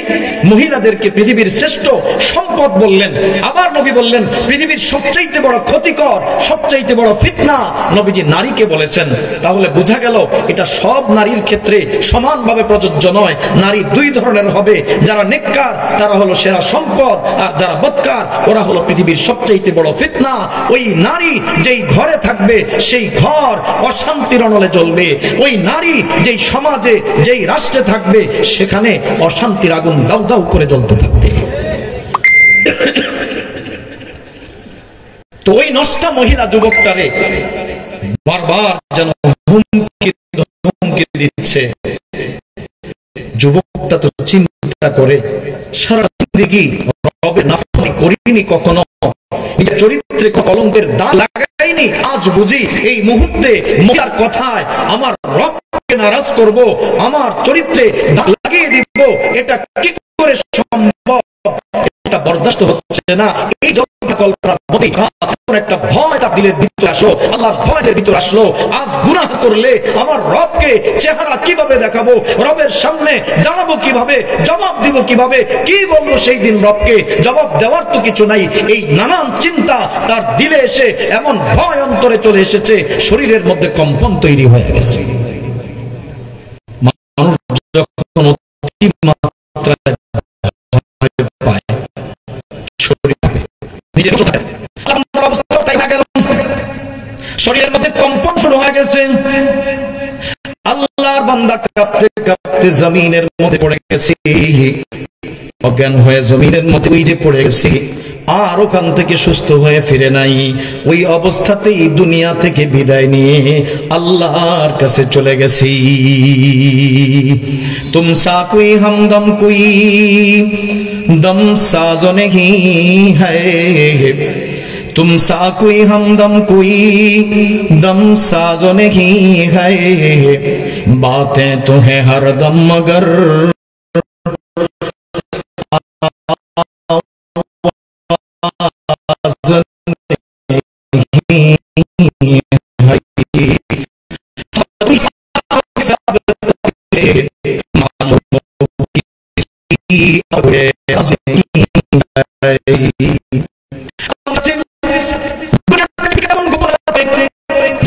মহিলাদেরকে পৃথিবীর শ্রেষ্ঠ সম্পদ বললেন, আবার নবী বললেন পৃথিবীর সবচাইতে বড় ক্ষতিকর, সবচাইতে বড় ফিতনা নবীজি নারীকে বলেছেন। তাহলে বোঝা গেল এটা সব নারীর ক্ষেত্রে সমানভাবে প্রযোজ্য নয়। নারী দুই ধরনের হবে, যারা নেককার তারা হলো সেরা সম্পদ, আর যারা বদকার ওরা হলো পৃথিবীর সবচাইতে বড় ফিতনা। ওই নারী যেই ঘরে থাকবে সেই ঘর অশান্তির অনলে জ্বলবে। ওই নারী যেই সমাজে, যেই রাষ্ট্রে থাকবে সেখানে অশান্তির আগুন দাউ দাউ করে জ্বলতে থাকবে। তো ওই নষ্ট মহিলা যুবকটারে বারবার যেন হুমকি দিচ্ছে। যুবকটা তো চিন্তা করে, সারা জিন্দেগি রবের নাফরমানি করিনি, কখনো নিজের চরিত্রে কলঙ্কের দাগ লাগাইনি, আজ বুঝি এই মুহূর্তে মহিলার কথায় আমার রবকে নারাজ করব, আমার চরিত্রে দাগ লাগিয়ে দিব, এটা কি করে সম্ভব? এটা বরদাস্ত হচ্ছে না। এই কল্পনার মধ্যে একটা ভয় তার দিলের ভিতরে আসলো, আল্লাহর ভয়ের ভিতরে আসলো। আজ গুনাহ করলে আমার রবকে চেহারা কিভাবে দেখাবো, রবের সামনে দাঁড়াবো কিভাবে, জবাব দিব কিভাবে, কি বলবো সেই দিন রবকে? জবাব দেওয়ার তো কিছু নাই। এই নানান চিন্তা তার দিলে এসে এমন ভয় অন্তরে চলে এসেছে, শরীরের মধ্যে কম্পন তৈরি হয়ে গেছে। মানুষ যখন অতিমাত্রায় পায়, শরীরের মধ্যে কম্পন শুরু হয়ে গেছে। আল্লাহর বান্দা কাঁপতে কাঁপতে জমিনের মধ্যে পড়ে গেছে, অজ্ঞান হয়ে জমিনের মধ্যে ওই যে পড়ে গেছে, আর ওখান থেকে সুস্থ হয়ে ফিরে নাই। ওই অবস্থাতেই দুনিয়া থেকে বিদায় নিয়ে আল্লাহর কাছে চলে গেছি। তুম সা কোই হামদম কোই দম সাজো নেহি হ্যায়, तुम सा कोई हमदम कोई दम साजो नहीं है, बातें तो हैं हर दम मगर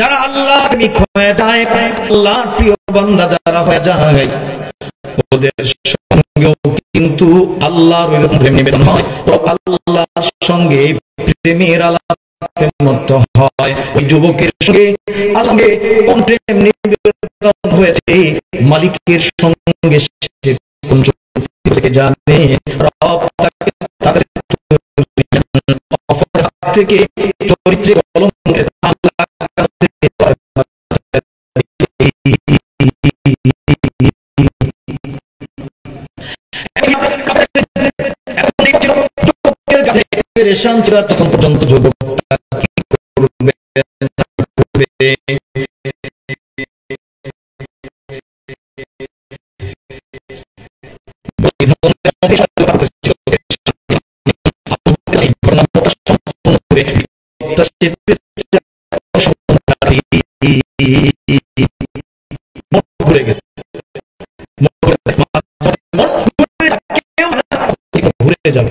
যারা আল্লাহ হয়ে যায়, আল্লাহর প্রিয় বান্দা যারা হয়ে যায়, ওদের সঙ্গেও কিন্তু আল্লাহর প্রেম নিবেদন হয়, আল্লাহর সঙ্গে প্রেমের আলাপের মতো হয়। ওই যুবকের সঙ্গে আল্লাহকে কোন প্রেম নিবেদন হয়েছে, মালিকের সঙ্গে সে কোন চুক্তি জানে, রব তাকে থেকে চরিত্রে কলঙ্কিত আল্লাহ পেরেশান ছিল তখন পর্যন্ত যুবকটা কি করবে না করবে। ঘুরে যাবে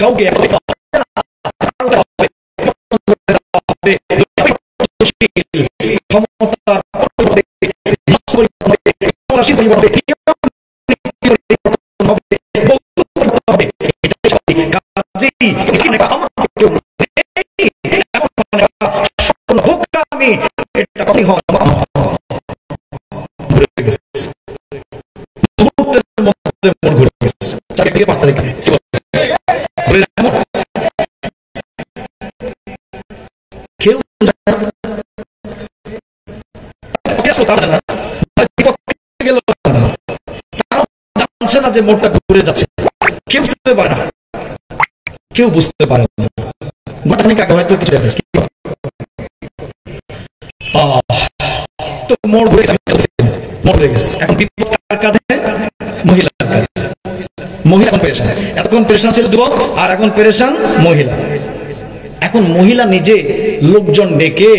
কাউকে কেউ জানছে না যে মোড়টা ঘুরে যাচ্ছে, কেউ বুঝতে পারে না, কেউ বুঝতে পারে না। ঘটনাকে আগে হয়তো কিছু তো মোড় ঘুরে গেছে, এখন বিপদ কার কাঁধে? মহিলার কাঁধে। মহিলা এখন পেরেশান, এতক্ষণ পেরেশান ছিল যুবক, আর এখন পেরেশান মহিলা। এখন মহিলা নিজে লোকজন ডেকে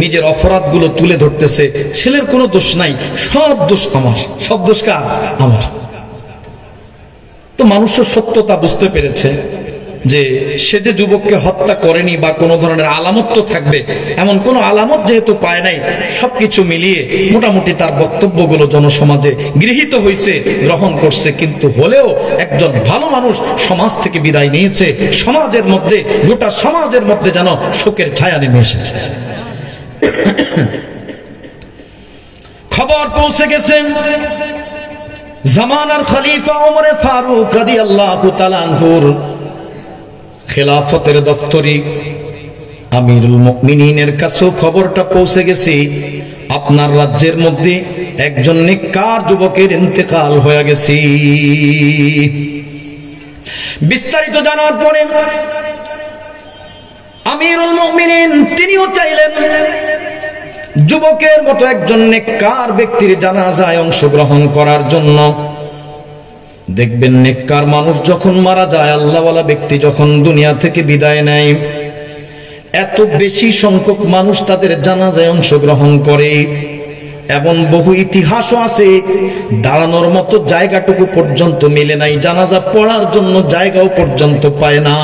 নিজের অপরাধ গুলো তুলে ধরতেছে, ছেলের কোনো দোষ নাই, সব দোষ আমার, সব দোষ কার? আমার। তো মানুষের সত্যতা বুঝতে পেরেছে যে সে যে যুবককে হত্যা করেনি বা কোনো ধরনের আলামত তো থাকবে, এমন কোন আলামত যেহেতু পায় নাই, সবকিছু মিলিয়ে মোটামুটি তার বক্তব্যগুলো জনসমাজে গৃহীত হয়েছে, গ্রহণ করছে। কিন্তু হলেও একজন ভালো মানুষ সমাজ থেকে বিদায় নিয়েছে, সমাজের মধ্যে, গোটা সমাজের মধ্যে যেন শোকের ছায়া নেমে এসেছে। খবর পৌঁছে গেছে জামানার খলিফা ওমর ফারুক রাদিয়াল্লাহু তাআলা আনহুর খেলাফতের দফতরে আমিরুল মুমিনিনের কাছেও খবরটা পৌঁছে গেছে, আপনার রাজ্যের মধ্যে একজন নেককার যুবকের ইন্তেকাল হয়ে গেছে। বিস্তারিত জানার পরে আমিরুল মুমিনিন তিনিও চাইলেন যুবকের মতো একজন নেককার ব্যক্তির জানাজায় অংশগ্রহণ করার জন্য। দেখবেন নেককার মানুষ যখন মারা যায়, আল্লাহওয়ালা ব্যক্তি যখন দুনিয়া থেকে বিদায় নেয়, এত বেশি সংখ্যক মানুষ তাদের জানাজায় অংশগ্রহণ করে, এবং বহু ইতিহাসও আছে দাঁড়ানোর মতো জায়গাটুকু পর্যন্ত মিলে নাই, জানাজা পড়ার জন্য জায়গাও পর্যন্ত পায় না।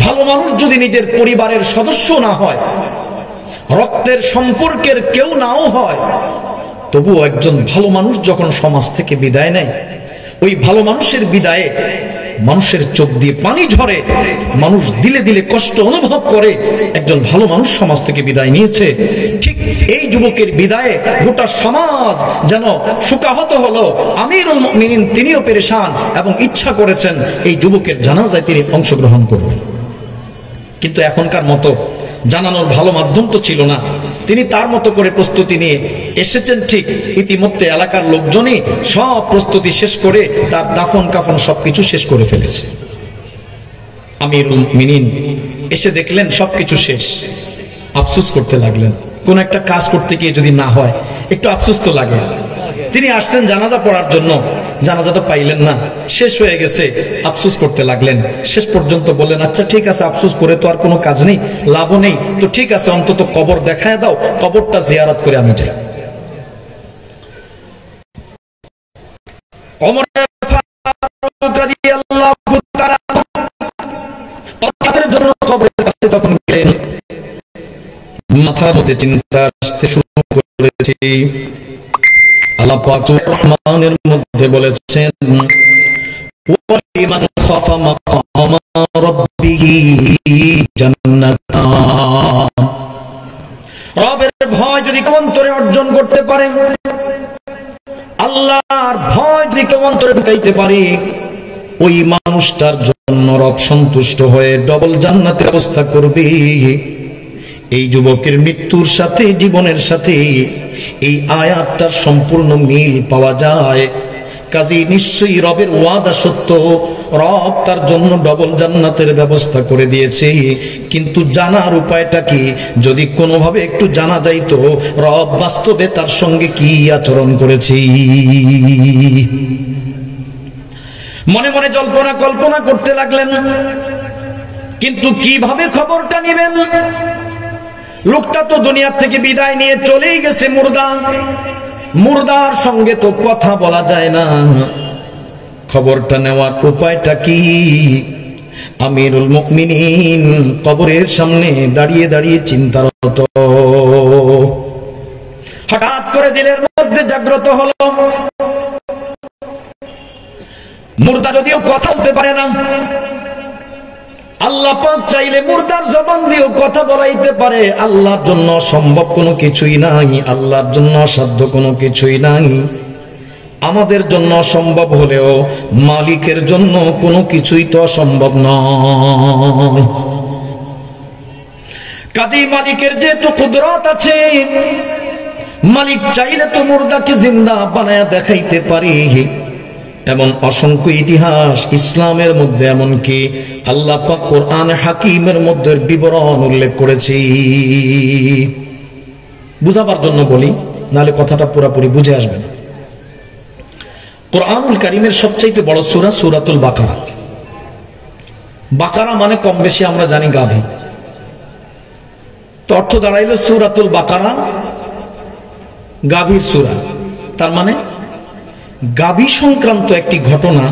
ভালো মানুষ যদি নিজের পরিবারের সদস্য না হয়, রক্তের সম্পর্কের কেউ নাও হয়, তবুও একজন ভালো মানুষ যখন সমাজ থেকে বিদায় নেয়, ওই ভালো মানুষের বিদায়ে মানুষের চোখ দিয়ে পানি ঝরে, মানুষ দিলে দিলে কষ্ট অনুভব করে একজন ভালো মানুষ সমাজ থেকে বিদায় নিয়েছে। ঠিক এই যুবকের বিদায়ে গোটা সমাজ যেন শোকাহত হলো। আমিরুল মুমিনিন তিনিও পেরেশান এবং ইচ্ছা করেছেন এই যুবকের জানাজায় তিনি অংশগ্রহণ করবেন, কিন্তু এখনকার মতো জানানোর ভালো মাধ্যম তো ছিল না। তিনি তার মতো করে প্রস্তুতি নিয়ে এসেছেন ঠিক, ইতিমধ্যে এলাকার লোকজনই সব প্রস্তুতি শেষ করে তার দাফন কাফন সবকিছু শেষ করে ফেলেছে। আমিরুল মুমিনিন এসে দেখলেন সবকিছু শেষ, আফসোস করতে লাগলেন। কোন একটা কাজ করতে গিয়ে যদি না হয় একটু আফসোস তো লাগে। তিনি আসছেন জানাজা পড়ার জন্য, জানাজাটা পাইলেন না, শেষ হয়ে গেছে, আফসোস করতে লাগলেন। শেষ পর্যন্ত বললেন, আচ্ছা ঠিক আছে, আফসোস করে তো আর কোনো কাজ নেই, লাভও নেই, তো ঠিক আছে অন্তত কবর দেখায় দাও, কবরটা জিয়ারত করে আমি যাই। ওমর ফারুক রাদিয়াল্লাহু তাআলা তাদের জন্য কবরের কাছে তখন গেলেন, মাথার মধ্যে চিন্তা আসতে শুরু করেছে। আল্লাহ পাক সূরা রহমানের মধ্যে বলেছেন, ওয়ালিমান খাফা মাকামা রাব্বিহি জান্নাতান। রবের ভয় যদি কেউ অন্তরে অর্জন করতে পারে, আল্লাহর ভয় যদি কেউ অন্তরে ঢুকাইতে পারে, ওই মানুষটার জন্য রব সন্তুষ্ট হয়ে ডবল জান্নাতের ব্যবস্থা করবে। এই যুবকের মৃত্যুর সাথে জীবনের সাথে এই আয়াতটার সম্পূর্ণ মিল পাওয়া যায়। কাজী নিশ্চয়ই রবের ওয়াদা সত্য, রব তার জন্য ডবল জান্নাতের ব্যবস্থা করে দিয়েছে। কিন্তু জানার উপায়টা কি? যদি কোনোভাবে একটু জানা যাইতো রব বাস্তবে তার সঙ্গে কি আচরণ করেছে। মনে মনে জল্পনা কল্পনা করতে লাগলেন, কিন্তু কিভাবে খবরটা নেবেন? লোকটা তো দুনিয়া থেকে বিদায় নিয়ে চলেই গেছে, মুর্দা, মুর্দার সঙ্গে তো কথা বলা যায় না। খবরটা নেওয়ার উপায়টা কি? আমিরুল মুমিনিন কবরের সামনে দাঁড়িয়ে দাঁড়িয়ে চিন্তারত। হঠাৎ করে দিলের মধ্যে জাগ্রত হলো, মুর্দা যদিও কথা বলতে পারে না, আল্লাহ পাক চাইলে মুর্দার জবান দিয়েও কথা বলাইতে পারে। আল্লাহর জন্য সম্ভব কোনো কিছুই নাই, আল্লাহর জন্য অসাধ্য কোনো কিছুই নাই। আমাদের জন্য অসম্ভব হলেও মালিকের জন্য কোনো কিছুই তো অসম্ভব নয়। কাজেই মালিকের যেহেতু কুদরত আছে, মালিক চাইলে তো মুর্দাকে জিন্দা বানায়া দেখাইতে পারে। এমন অসংখ্য ইতিহাস ইসলামের মধ্যে, এমনকি আল্লাহ পাক কোরআনে হাকিমের মধ্যে বিবরণ উল্লেখ করেছি। বুঝাবার জন্য বলি, নাহলে কথাটা পুরোপুরি বুঝে আসবে না। কোরআনুল কারীমের সবচাইতে বড় সূরা সূরাতুল বাকারা। বাকারা মানে কম বেশি আমরা জানি গাভী, তো অর্থ দাঁড়াইলো সূরাতুল বাকারা গাভীর সূরা। তার মানে গাভী সংক্রান্ত একটি ঘটনা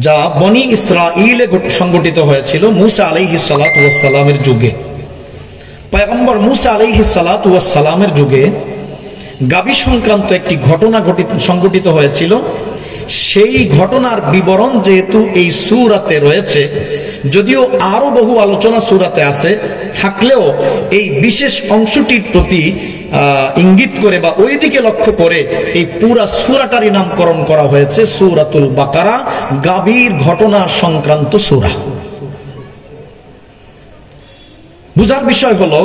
যা বনি ইসরাঈলে সংঘটিত হয়েছিল মুসা আলাইহিস সালাতু ওয়াস সালামের যুগে। পয়গম্বর মুসা আলাইহিস সালাতু ওয়াস সালামের যুগে গাভী সংক্রান্ত একটি ঘটনা সংঘটিত হয়েছিল। সেই ঘটনার বিবরণ যেহেতু এই সূরাতে রয়েছে, যদিও আরো বহু আলোচনা সূরাতে আছে, থাকলেও এই বিশেষ অংশটির প্রতি ইঙ্গিত করে বা ওই দিকে লক্ষ্য করে এই পুরা সূরাটারই নামকরণ করা হয়েছে সূরাতুল বাকারা, গাভীর ঘটনা সংক্রান্ত সূরা। বুঝার বিষয় হলো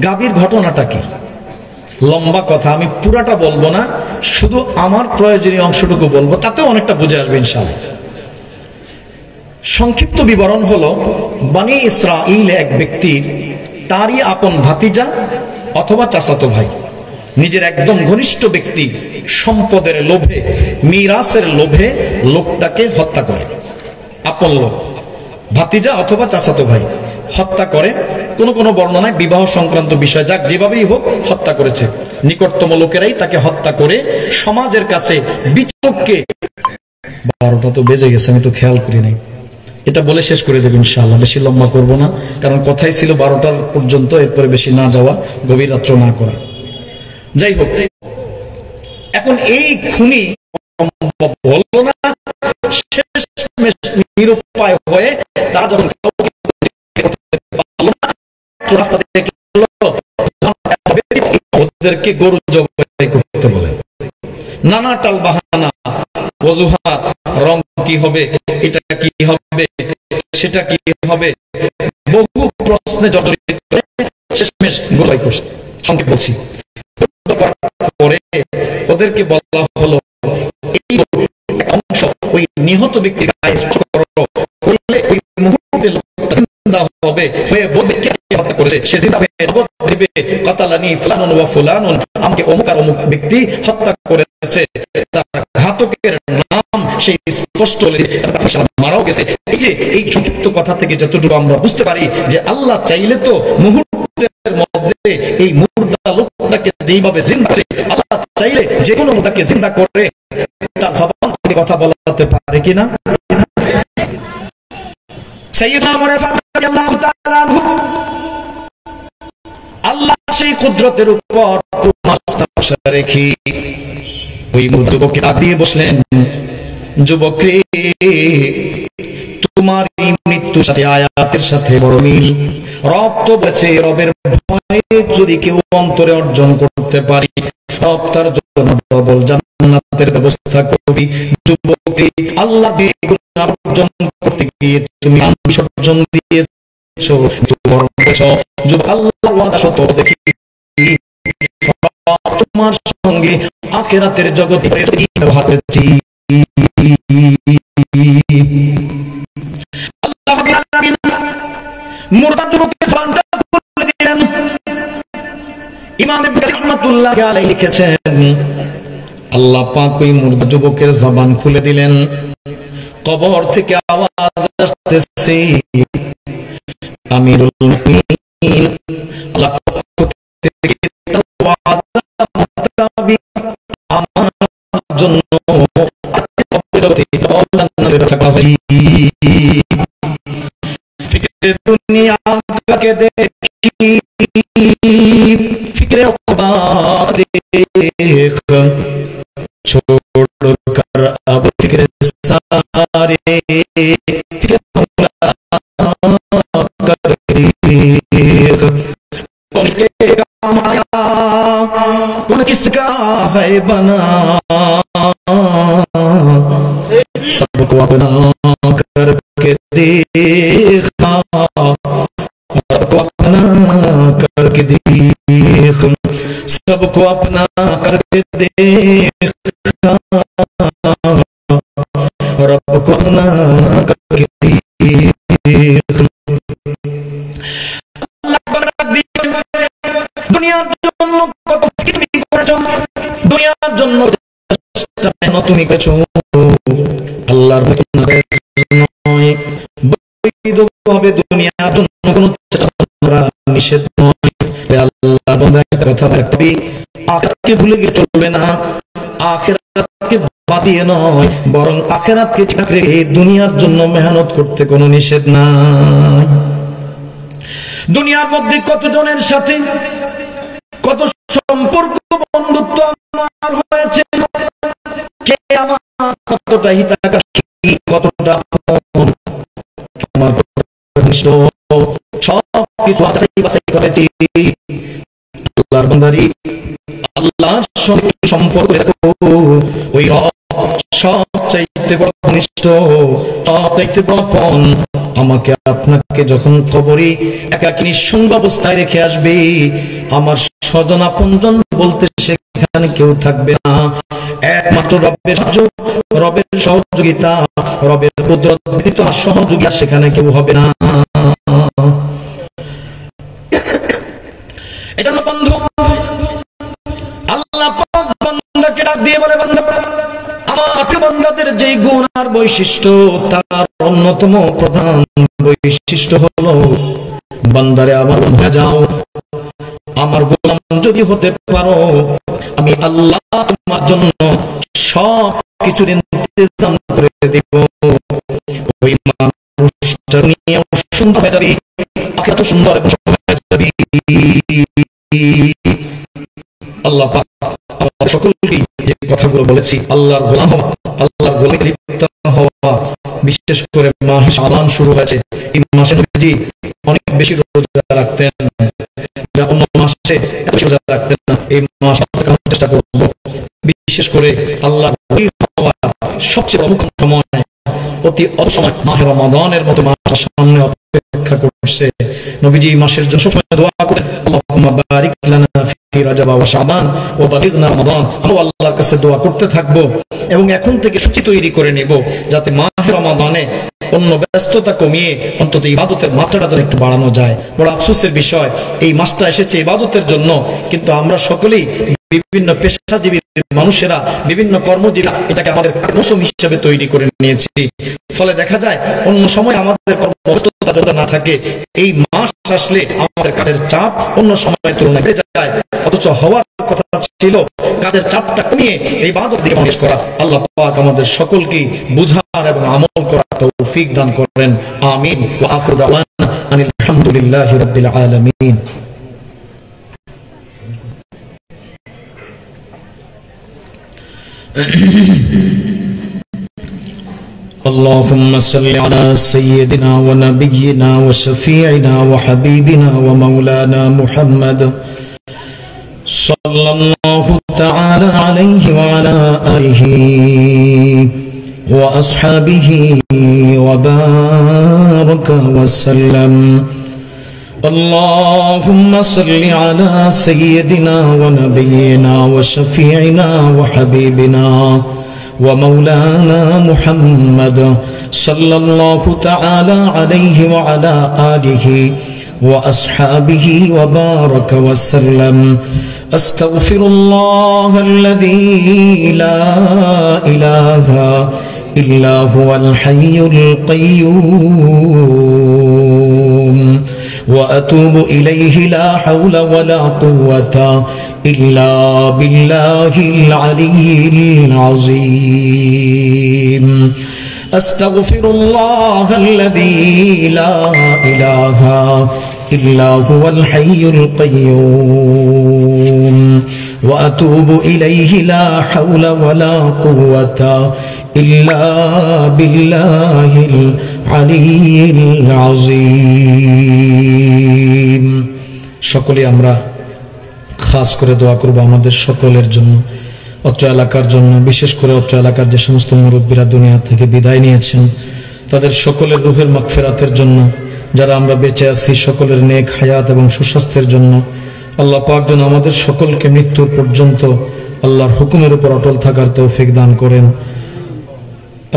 গাভীর ঘটনাটা কি। লম্বা কথা, আমি পুরাটা বলবো না, শুধু আমার প্রয়োজনীয় অংশটুকু বলবো, তাতেও অনেকটা বুঝে আসবে ইনশাআল্লাহ। সংক্ষিপ্ত বিবরণ হলো, বনি ইসরাঈল এক ব্যক্তির তারই আপন ভাতিজা অথবা চাচাতো ভাই, নিজের একদম ঘনিষ্ঠ ব্যক্তি সম্পদের লোভে, মিরাসের লোভে লোকটাকে হত্যা করে। আপন লোক, ভাতিজা অথবা চাচাতো ভাই হত্যা করে। কোন কোন বর্ণনায় বিবাহ সংক্রান্ত বিষয়, যাক যেভাবেই হোক হত্যা করেছে। নিকটতম লোকেরাই তাকে হত্যা করে সমাজের কাছে বিচারককে। 12টা তো বেজে গেছে, আমি তো খেয়াল করি নাই। এটা বলে শেষ করে দেব ইনশাআল্লাহ, বেশি লম্বা করব না, কারণ কথাই ছিল 12টার পর্যন্ত, এরপরে বেশি না যাওয়া, গভীর রাত্র না করা। যাই হোক, এখন এই খুনি সম্ভব হলো না। শেষমেশ নিরুপায় হয়ে তারা যখন রাস্তা থেকে ওদেরকে গরু জবাই করতে বলেন। নানা টাল বাহানা, অজুহাত, রং কি হবে, এটা কি হবে, সেটা কি হবে, বহু প্রশ্নে জড়িত শেষমেশ গোলাই করছে। সংক্ষেপ বলছি, পরে ওদেরকে বলা হলো এই অংশ ওই নিহত ব্যক্তির গায়ে স্পর্শ করলে ওই মুহূর্তে জিন্দা হবে, হয়ে বলবে কে হত্যা করেছে, সে জিন্দা হয়ে দিবে কাতালানি ফুলানুন ওয়া ফুলানুন, আমাকে অমুক আর অমুক ব্যক্তি হত্যা করেছে, তার ঘাতকের নাম সেই স্পষ্ট মারাও গেছে। এই যে এই সংক্ষিপ্ত কথা থেকে যতটুকু আমরা বুঝতে পারি যে আল্লাহ চাইলে তো মুহূর্তের মধ্যে এই মুর্দা লোকটাকে যেইভাবে জিন্দা করে, আল্লাহ চাইলে যে কোনো লোকটাকে জিন্দা করে তার জবান থেকে কথা বলাতে পারে কিনা? সাইয়্যিদনা ওমর ফারুক রাদিয়াল্লাহু তাআলা আনহু আল্লাহ সেই কুদরতের উপর আস্থা রেখে ওই যুবককে ডাক দিয়ে বসলেন, যুবক রে, তোমার এই মৃত্যুর সাথে আয়াতের সাথে বড় মিল। রব তো বলেছে রবের ভয়ে যদি কেউ অন্তরে অর্জন করতে পারি, রব তার জন্য ডবল জান্নাতের ব্যবস্থা করবি। যুবক রে, আল্লাহ অর্জন করতে গিয়ে তুমি বিসর্জন দিয়েছো, যুবক আল্লাহর ওয়াদা সত্য দেখি তোমার সঙ্গে আখিরাতের জগতে ব্যবহার করেছি। আল্লাহ মুর্দা যুবককে সালামটা করে দিলেন। ইমাম ইবনে কাসির রাহমাতুল্লাহ আলাইহি লিখেছেন, আল্লাহ পাক ওই মুর্দা যুবকের জবান খুলে দিলেন। কবর থেকে আওয়াজ আসতেছে, আমিরুল মুমিনিন আল্লাহ থেকে আমার জন্য ফিক্রে দুনিয়া কে দেখি, ফিক্রে খুদা দেখ, छोड़ कर अब फिक्र सारे, फिक्र कर कौन किसके काम आया, कौन किसका है बना, सबको अपना करके देखा, सबको अपना करके देख, सबको अपना करके देखा, रब को अपना करके देख। দুনিয়ার জন্য কত ফিকির করেছো, দুনিয়ার জন্য তুমি করেছো, আল্লাহর নয়, বৈধভাবে দুনিয়ার জন্য কোনো নিষেধ নয়। আল্লাহ বান্দা একটা কথা রাখবি, আখিরাতকে ভুলে গিয়ে চলবে না, আখিরাতকে বাদিয়ে নয়, বরং আখিরাতকে ঠিক রেখে দুনিয়ার জন্য মেহনত করতে কোনো নিষেধ নাই। দুনিয়ার মধ্যে কতজনের সাথে কত সম্পর্ক বন্ধুত্ব আমার হয়েছে, কে আমার কতটা হিতাকাঙ্ক্ষী, কতটা আমার সবকিছু বাছাই করেছি। আল্লাহর বান্দারি আল্লাহর সঙ্গে সম্পর্ক ওই সবচাইতে বড় ঘনিষ্ঠ, সবচাইতে বড় আপন। আমাকে আপনাকে যখন কবরে একাকী নিঃসঙ্গ অবস্থায় রেখে আসবে, আমার স্বজন আপনজন বলতে সেখানে কেউ থাকবে না, একমাত্র রবের সাহায্য, রবের সহযোগিতা, রবের কুদরত ব্যতীত সহযোগিতা সেখানে কেউ হবে না। এজন্য বন্ধু, আল্লাহ পাক বান্দাকে ডাক দিয়ে বলে, বান্দা আমার বান্দাদের যেই গুণ আর বৈশিষ্ট্য, তার অন্যতম প্রধান বৈশিষ্ট্য হলো, বান্দারে আমার হয়ে যাও, আমার গোলাম যদি হতে পারো, আমি আল্লাহ তোমার জন্য সব কিছুর ইন্তজাম করে দেব। ওই মানুষটা নিয়ে সুন্দর হয়ে যাবি, এত সুন্দর এবং হয়ে যাবি। আল্লাহ পাক সকলকে যে কথাগুলো বলেছি, আল্লাহর গোলাম হওয়া, আল্লাহর গোলামে লিপ্ত হওয়া, বিশেষ করে মাহে শাবান শুরু হয়েছে, এই মাসে নবীজি অনেক বেশি রোজা রাখতেন, অন্য মাসে রোজা রাখতেন না। এই মাস চেষ্টা করব, বিশেষ করে আল্লাহ সবচেয়ে প্রমুখ সময়, অতি অল্প সময় মাহে রমাদানের মতো মাস সামনে অপেক্ষা করছে। নবীজি এই মাসের জন্য সবসময় দোয়া করতেন, আল্লাহুম্মা বারিক লানা ফি রাজাব ওয়া শাবান ওয়া বালিগনা রমাদান। আমরা আল্লাহর কাছে দোয়া করতে থাকবো এবং এখন থেকে সূচি তৈরি করে নেব, যাতে মাহে রমাদানে অন্য ব্যস্ততা কমিয়ে অন্তত ইবাদতের মাত্রাটা যেন একটু বাড়ানো যায়। বড় আফসোসের বিষয়, এই মাসটা এসেছে ইবাদতের জন্য, কিন্তু আমরা সকলেই বিভিন্ন পেশাজীবী মানুষেরা, বিভিন্ন কর্মজীবী এটাকে আমাদের মৌসুম হিসেবে তৈরি করে নিয়েছি। ফলে দেখা যায় অন্য সময় আমাদের কর্মব্যস্ততা যতটা না থাকে, এই মাস আসলে আমাদের কাজের চাপ অন্য সময়ের তুলনায় বেড়ে যায়। অথচ হওয়ার কথা ছিল কাজের চাপটা কমিয়ে এই ইবাদত দিকে মনোনিবেশ করা। আল্লাহ পাক আমাদের সকলকে বুঝার এবং আমল করার তৌফিক দান করেন। আমিন। ওয়া আখিরু দাওয়ানা আনিল হামদুলিল্লাহি রাব্বিল আলামিন। اللهم صل على سيدنا ونبينا وشفيعنا وحبيبنا ومولانا محمد صلى الله تعالى عليه وعلى آله وأصحابه وبارك وسلم. اللهم صل على سيدنا ونبينا وشفيعنا وحبيبنا ومولانا محمد صلى الله تعالى عليه وعلى آله وأصحابه وبارك وسلم. أستغفر الله الذي لا إله إلا هو الحي القيوم وأتوب إليه لا حول ولا قوة إلا بالله العلي العظيم. أستغفر الله الذي لا إله إلا هو الحي القيوم وأتوب إليه لا حول ولا قوة إلا بالله العلي العظيم. সকলে আমরা খাস করে দোয়া করব আমাদের সকলের জন্য, অত্র এলাকার জন্য, বিশেষ করে অত্র এলাকার যে সমস্ত মুরব্বীরা দুনিয়া থেকে বিদায় নিয়েছেন তাদের সকলের রূহের মাগফিরাতের জন্য, যারা আমরা বেঁচে আছি সকলের নেক হায়াত এবং সুস্বাস্থ্যের জন্য। আল্লাহ পাক যেন আমাদের সকলকে মৃত্যুর পর্যন্ত আল্লাহর হুকুমের উপর অটল থাকার তৌফিক দান করেন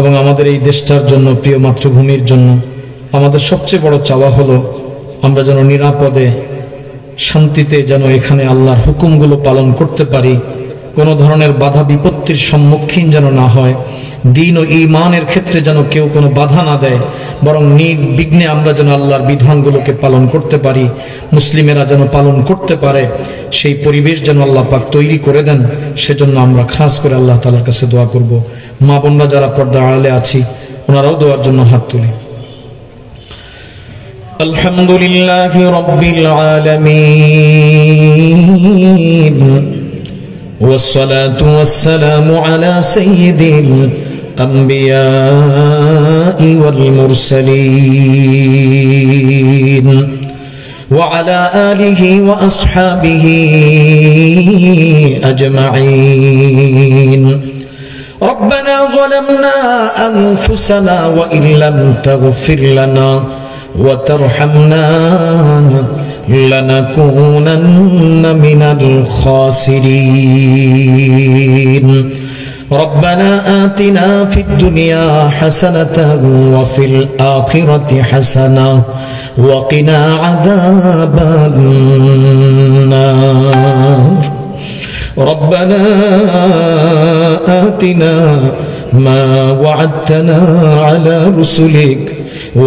এবং আমাদের এই দেশটার জন্য, প্রিয় মাতৃভূমির জন্য আমাদের সবচেয়ে বড় চাওয়া হলো আমরা যেন নিরাপদে শান্তিতে যেন এখানে আল্লাহর হুকুমগুলো পালন করতে পারি, কোনো ধরনের বাধা বিপত্তির সম্মুখীন যেন না হয়, দ্বীন ও ঈমানের ক্ষেত্রে যেন কেউ কোনো বাধা না দেয়, বরং নির্বিঘ্নে আমরা যেন আল্লাহর বিধানগুলোকে পালন করতে পারি, মুসলিমেরা যেন পালন করতে পারে, সেই পরিবেশ যেন আল্লাহ পাক তৈরি করে দেন। সেজন্য আমরা খাস করে আল্লাহ তাআলার কাছে দোয়া করব। মা বোনরা যারা পর্দার আড়ালে আছি ওনারাও দোয়ার জন্য হাত তুলি। আলহামদুলিল্লাহি রাব্বিল আলামিন والصلاة والسلام على سيد الأنبياء والمرسلين وعلى آله وأصحابه أجمعين. ربنا ظلمنا أنفسنا وإن لم تغفر لنا وترحمنا لنكونن من الخاسرين. ربنا آتنا في الدنيا حسنة وفي الآخرة حسنة وقنا عذاب النار. ربنا آتنا ما وعدتنا على رسلك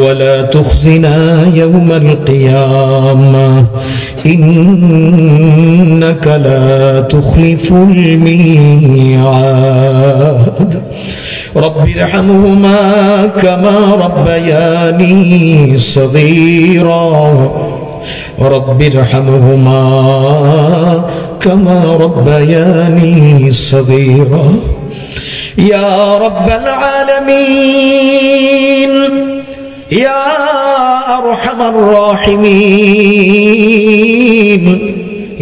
ولا تخزنا يوم القيامة إنك لا تخلف الميعاد. رب ارحمهما كما ربياني صغيرا رب ارحمهما كما ربياني صغيرا ইয়া রাব্বাল আলামিন, ইয়া আরহামার রাহিমিন,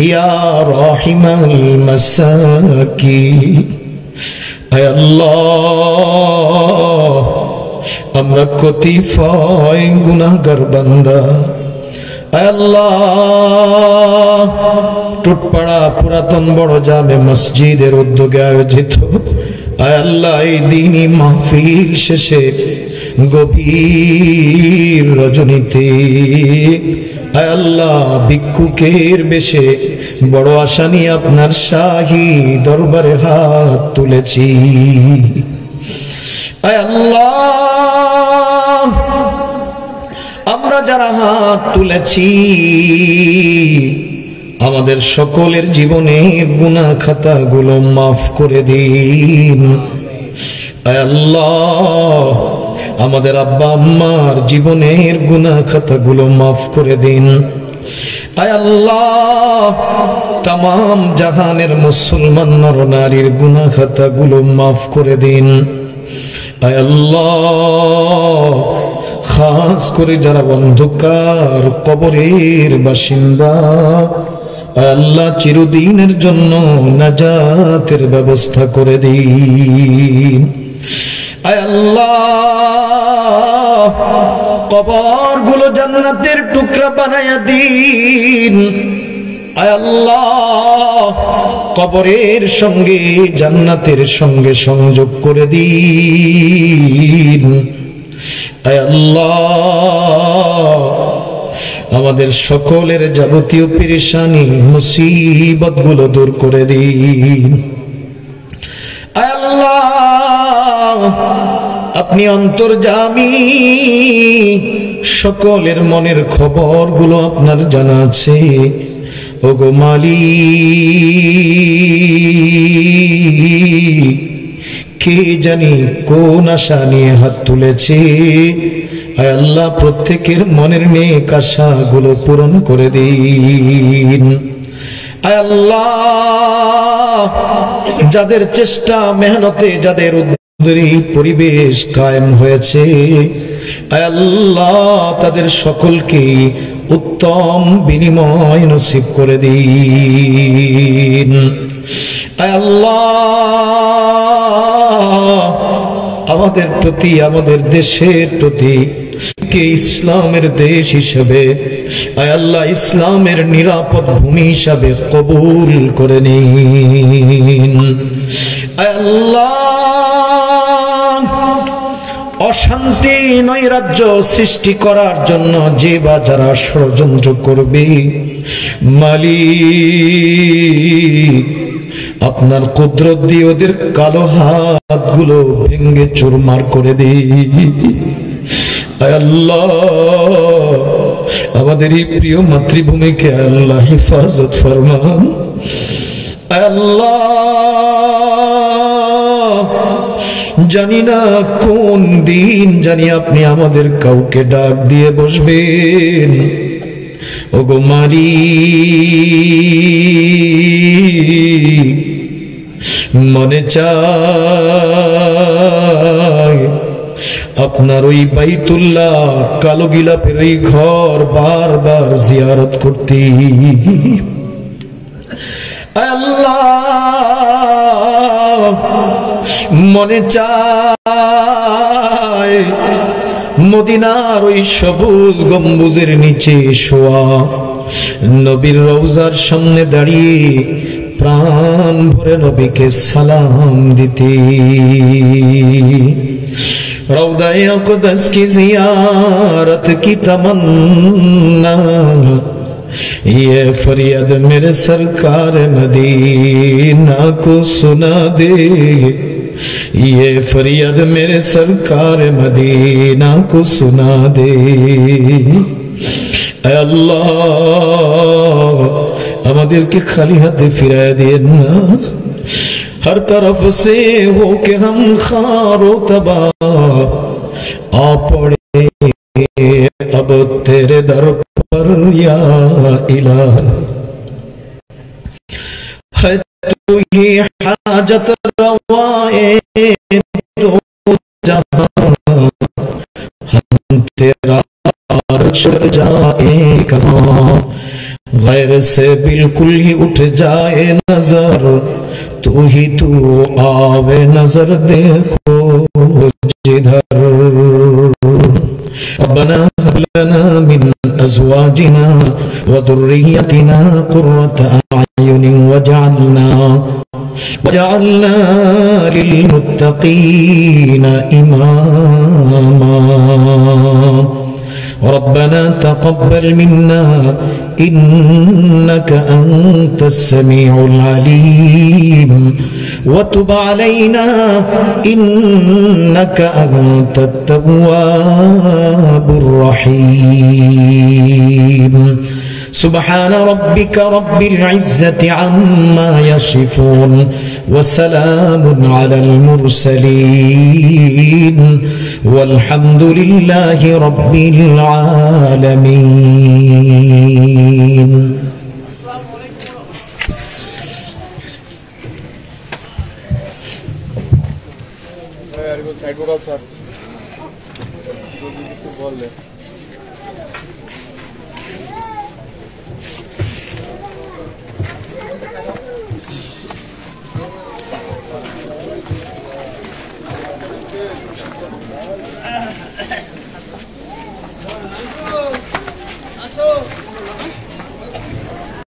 ইয়া রাহিমাল মাসাকিন। আয় আল্লাহ, আমরা কতিপয় গুনাহগার বান্দা। আয় আল্লাহ, টুটপাড়া পুরাতন বড় জামে মসজিদের উদ্যোগে আয়োজিত আয় আল্লাহ এই দিনই মাহফিল শেষে গভীর রজনীতে আয় আল্লাহ ভিক্ষুকের বেশে বড় আশা নিয়ে আপনার শাহী দরবারে হাত তুলেছি। আয় আল্লাহ, আমরা যারা হাত তুলেছি আমাদের সকলের জীবনের গুনাহ খাতাগুলো মাফ করে দিন। আয় আল্লাহ, আমাদের আব্বা আম্মার জীবনের গুনাহ খাতাগুলো মাফ করে দিন। আয় আল্লাহ, তামাম জাহানের মুসলমান নর নারীর গুনাহ খাতাগুলো মাফ করে দিন। আয় আল্লাহ, খাস করে যারা অন্ধকার কবরের বাসিন্দা আল্লাহ চিরদিনের জন্য নাজাতের ব্যবস্থা করে দিন। আয় আল্লাহ, কবরগুলো জান্নাতের টুকরা বানায়া দিন। আয় আল্লাহ, কবরের সঙ্গে জান্নাতের সঙ্গে সংযোগ করে দিন। আয় আল্লাহ, আমাদের সকলের যাবতীয় পেরেশানি মুসিবত গুলো দূর করে দিন। আয় আল্লাহ, আপনি অন্তর্যামী, সকলের মনের খবর গুলো আপনার জানা আছে। ওগো মালিক, কে জানি কোন আশা নিয়ে হাত তুলেছে। আয় আল্লাহ, প্রত্যেকের মনের নেক আশাগুলো পূরণ করে দিন। আয় আল্লাহ, যাদের চেষ্টা মেহনতে যাদের উদ্যোগে পরিবেশ কায়েম হয়েছে আয় আল্লাহ, তাদের সকলকে উত্তম বিনিময় নসিব করে দিন। আয় আল্লাহ, আমাদের প্রতি আমাদের দেশের প্রতি কে ইসলামের দেশ হিসেবে আয় আল্লাহ ইসলামের নিরাপদ ভূমি হিসাবে কবুল করে নিন। আয় আল্লাহ, অশান্তি নৈরাজ্য সৃষ্টি করার জন্য যে বা যারা ষড়যন্ত্র করবে মালিক আপনার কুদরত দিয়ে ওদের কালো হাতগুলো ভেঙে চুরমার করে দিন। আয় আল্লাহ, আমাদের এই প্রিয় মাতৃভূমিকে আল্লাহ হেফাজত ফরমান। আয় আল্লাহ, জানি না কোন দিন জানি আপনি আমাদের কাউকে ডাক দিয়ে বসবেন। ওগো মালিক, মনে চায় আপনার ওই বাইতুল্লাহ কালো গিলাপের ওই ঘর বারবার জিয়ারত করতে। আল্লাহ, মনে চায় মদিনার ওই সবুজ গম্বুজের নিচে শোয়া নবীর রওজার সামনে দাঁড়িয়ে প্রাণ ভরে নবীকে সালাম দিতে। রওদায়ে আকদাস की जियारत की तमन्ना, ये फरियाद मेरे सरकार मदीना को सुना दे। ये फरियाद मेरे सरकार मदीना को सुना दे। ऐ अल्लाह, আমাদেরকে খালি হাতে ফিরায় দিয়েন না। हर तरफ से हो के हम खारो तबाह आ पड़े अब तेरे दर पर या इलाह। है तू ही हाजत रवाए छुट जाएगा, गैर से बिल्कुल ही उठ जाए नजर, तू ही तू आवे नजर देखो जिधर। रब्बना हब लना मिन अज़वाजिना व दुर्रिय्यतिना क़ुर्रता अयुन वजअलना लिलमुत्तक़ीना इमामा। रब्बना तक़ब्बल मिन्ना इन्नका अंतस समीउल अलीम व तुब अलैना इन्नका अंतत तव्वाबुर रहीम। सुब्हान रब्बिका रब्बिल इज्जति अम्मा यसिफून व सलामुन अलल मुरसलीन वल्हम्दुलिल्लाहि रब्बिल आलमीन।